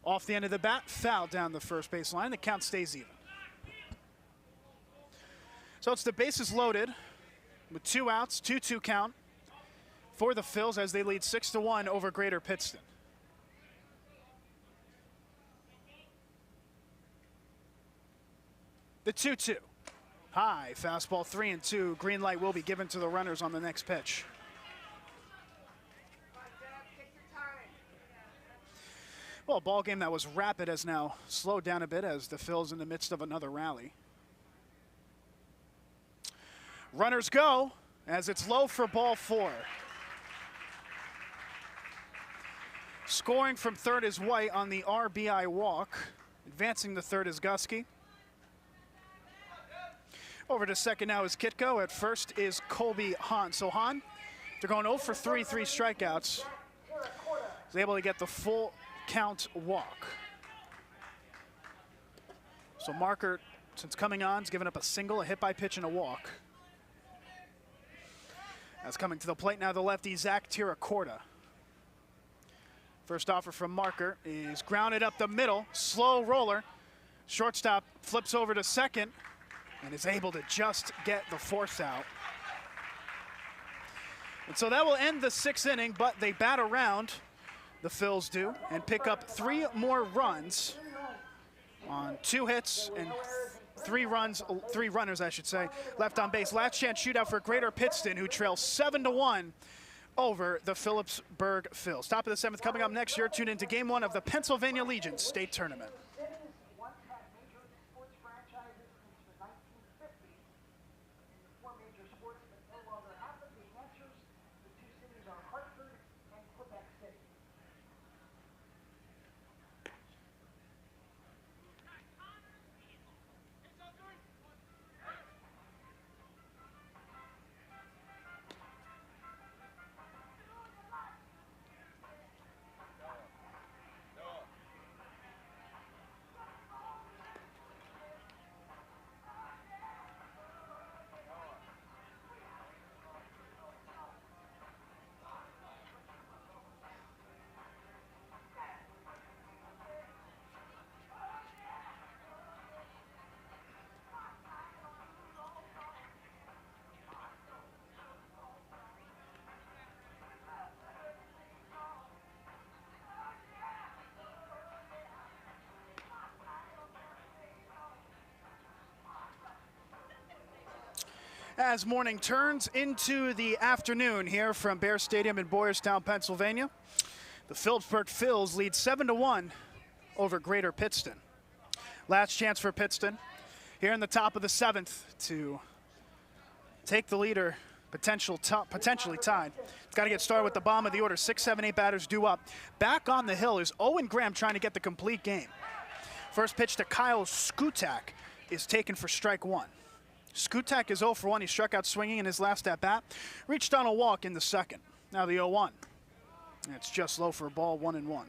Off the end of the bat, foul down the first base line. The count stays even. So it's the bases loaded with 2 outs, 2-2 count for the Phils as they lead 6-1 over Greater Pittston. The 2-2. High fastball, 3-2. Green light will be given to the runners on the next pitch. Well, a ball game that was rapid has now slowed down a bit as the Phils in the midst of another rally. Runners go as it's low for ball 4. Scoring from third is White on the RBI walk. Advancing to third is Gusky. Over to second now is Kitko. At first is Colby Hahn. So Hahn, they're going 0 for 3, 3 strikeouts. He's able to get the full count walk. So Marker, since coming on, has given up a single, a hit by pitch, and a walk. That's coming to the plate now, the lefty Zach Tiracorda. First offer from Marker is grounded up the middle, slow roller. Shortstop flips over to second and is able to just get the 4th out. And so that will end the 6th inning, but they bat around, the Phils do, and pick up 3 more runs on 2 hits and 3 runners, I should say, left on base. Last chance shootout for Greater Pittston, who trails 7-1 over the Phillipsburg Phils. Top of the 7th coming up next. You're tuned into Game 1 of the Pennsylvania Legion State Tournament. As morning turns into the afternoon here from Bear Stadium in Boyerstown, Pennsylvania, the Phillipsburg Phils lead 7-1 over Greater Pittston. Last chance for Pittston here in the top of the 7th to take the leader, potentially tied. It's got to get started with the bottom of the order. 6, 7, 8 batters due up. Back on the hill is Owen Graham trying to get the complete game. First pitch to Kyle Skutak is taken for strike 1. Skutak is 0 for 1. He struck out swinging in his last at-bat. Reached on a walk in the second. Now the 0-1. It's just low for a ball, 1-1.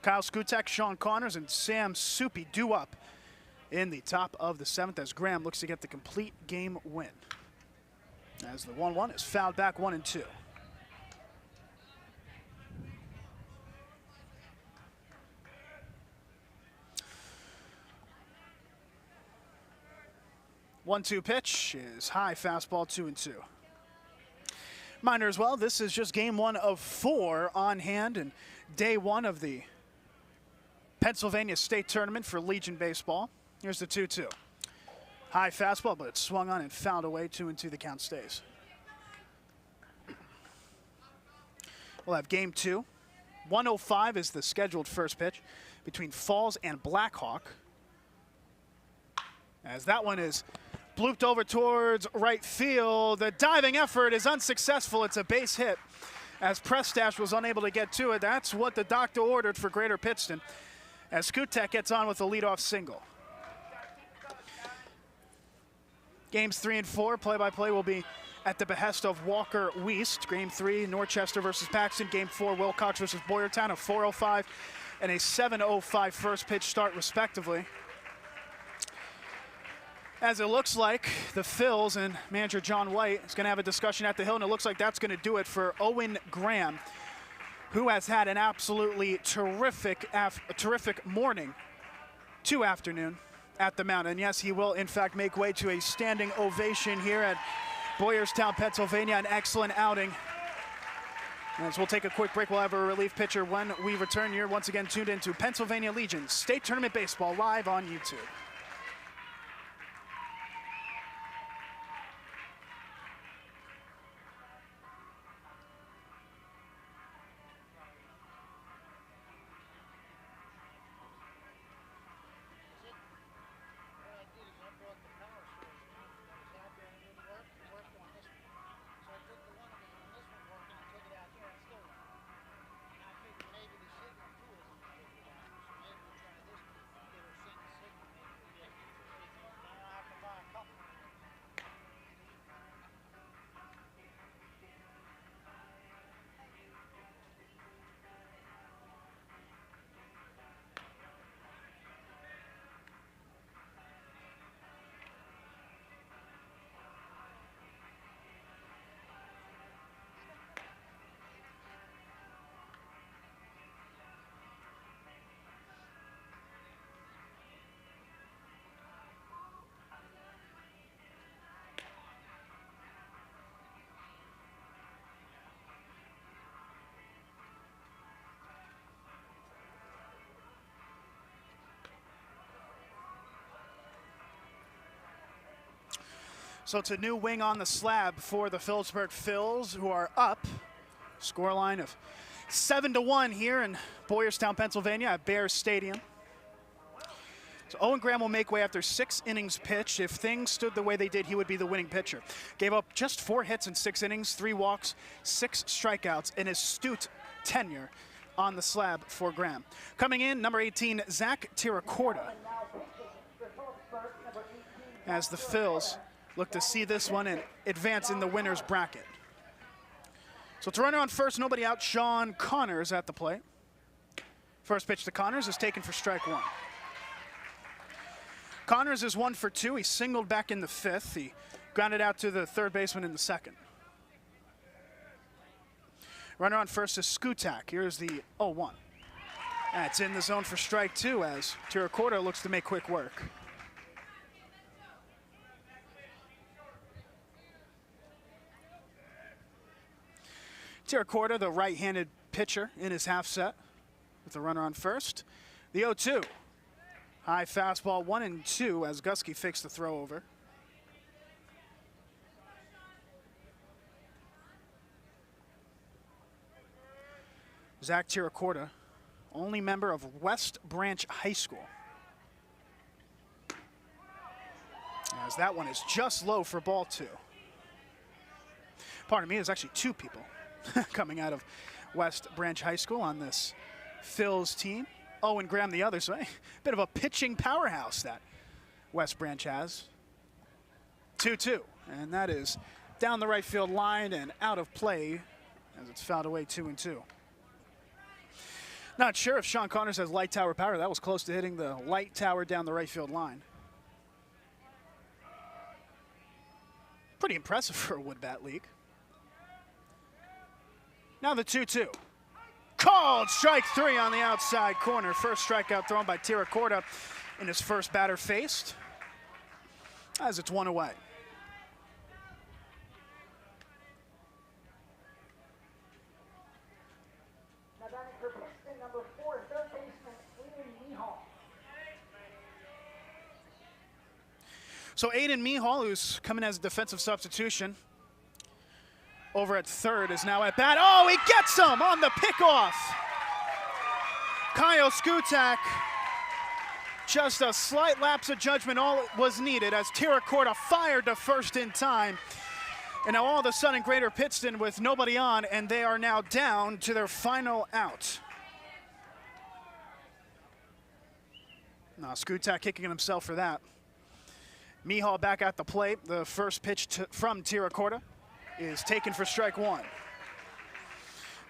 Kyle Skutak, Sean Connors, and Sam Soupy due up in the top of the 7th as Graham looks to get the complete game win. As the 1-1 is fouled back 1-2. One-two pitch is high fastball 2-2. Reminder as well, this is just game 1 of 4 on hand and day 1 of the Pennsylvania State Tournament for Legion Baseball. Here's the 2-2. High fastball, but it's swung on and fouled away. 2-2, the count stays. We'll have game 2. 1:05 is the scheduled first pitch between Falls and Blackhawk. As that one is blooped over towards right field. The diving effort is unsuccessful. It's a base hit as Prestash was unable to get to it. That's what the doctor ordered for Greater Pittston as Skutek gets on with a leadoff single. Games 3 and 4, play-by-play will be at the behest of Walker Weist. Game 3, Norchester versus Paxton. Game 4, Wilcox versus Boyertown, a 4:05 and a 7:05 first pitch start respectively. As it looks like the Phils and manager John White is going to have a discussion at the Hill, and it looks like that's going to do it for Owen Graham, who has had an absolutely terrific morning to afternoon at the mound. And yes, he will in fact make way to a standing ovation here at Boyertown, Pennsylvania. An excellent outing. As we'll take a quick break, we'll have a relief pitcher when we return. You're once again tuned into Pennsylvania Legion State Tournament Baseball live on YouTube. So it's a new wing on the slab for the Phillipsburg Phils, who are up. Scoreline of 7-1 here in Boyertown, Pennsylvania at Bears Stadium. So Owen Graham will make way after 6 innings pitched. If things stood the way they did, he would be the winning pitcher. Gave up just 4 hits in 6 innings, 3 walks, 6 strikeouts, and astute tenure on the slab for Graham. Coming in, number 18, Zach Tiracorda. As the Phils look to see this one and advance in the winner's bracket. So it's a runner on first, nobody out. Sean Connors at the plate. First pitch to Connors is taken for strike 1. Connors is 1 for 2. He singled back in the 5th. He grounded out to the third baseman in the 2nd. Runner on first is Skutek. Here's the 0-1. That's in the zone for strike 2 as Tiracorda looks to make quick work. Tiracorda, the right-handed pitcher in his half set with the runner on first. The 0-2. High fastball 1-2 as Gusky fakes the throw over. Zach Tiracorda, only member of West Branch High School. As that one is just low for ball 2. Pardon me, there's actually 2 people coming out of West Branch High School on this Phil's team. Owen Graham the other, so a bit of a pitching powerhouse that West Branch has. 2-2, and that is down the right field line and out of play as it's fouled away 2-2. Not sure if Sean Connors has light tower power. That was close to hitting the light tower down the right field line. Pretty impressive for a wood bat league. Now the 2-2. Called strike 3 on the outside corner. First strikeout thrown by Tiracorda in his first batter faced, as it's 1 away. Now batting for Pittston, number 4, third baseman Aiden Mihal. So Aiden Mihal, who's coming as a defensive substitution, over at third, is now at bat. Oh, he gets him on the pickoff. Kyle Skutak, just a slight lapse of judgment, all was needed as Tiracorda fired to first in time. And now all of a sudden, Greater Pittston with nobody on, and they are now down to their final out. Now Skutak kicking himself for that. Mihal back at the plate. The first pitch from Tiracorda is taken for strike 1.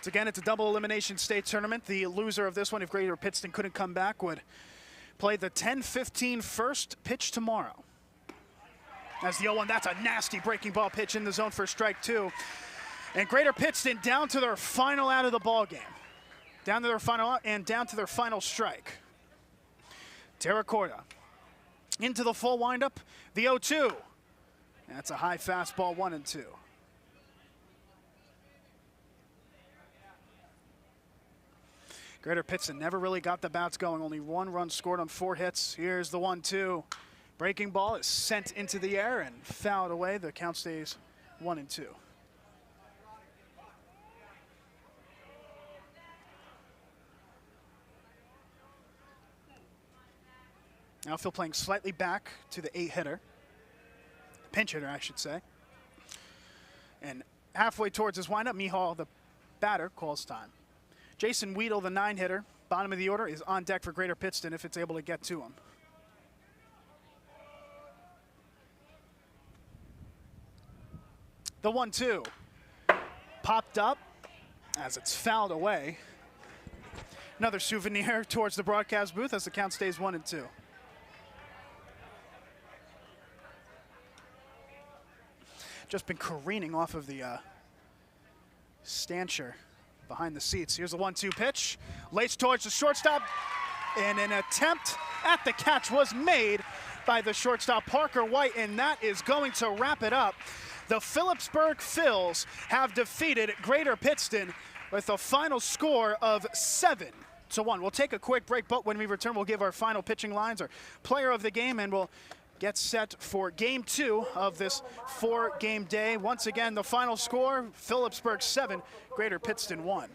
Again, it's a double elimination state tournament. The loser of this one, if Greater Pittston couldn't come back, would play the 10-15 first pitch tomorrow. As the 0-1, that's a nasty breaking ball pitch in the zone for strike 2. And Greater Pittston down to their final out of the ball game. Down to their final out and down to their final strike. Tiracorda into the full windup, the 0-2. That's a high fastball, 1-2. Greater Pittston never really got the bats going. Only 1 run scored on 4 hits. Here's the 1-2. Breaking ball is sent into the air and fouled away. The count stays 1-2. Now Phil playing slightly back to the 8-hitter. Pinch hitter, I should say. And halfway towards his windup, Mihal, the batter, calls time. Jason Weedle, the 9-hitter, bottom of the order, is on deck for Greater Pittston if it's able to get to him. The 1-2 popped up as it's fouled away. Another souvenir towards the broadcast booth as the count stays 1-2. Just been careening off of the stanchion behind the seats. Here's the 1-2 pitch. Lays towards the shortstop, and an attempt at the catch was made by the shortstop Parker White, and that is going to wrap it up. The Phillipsburg Phils have defeated Greater Pittston with a final score of 7-1. We'll take a quick break, but when we return, we'll give our final pitching lines, our player of the game, and we'll get set for Game 2 of this 4-game day. Once again, the final score, Phillipsburg 7, Greater Pittston 1.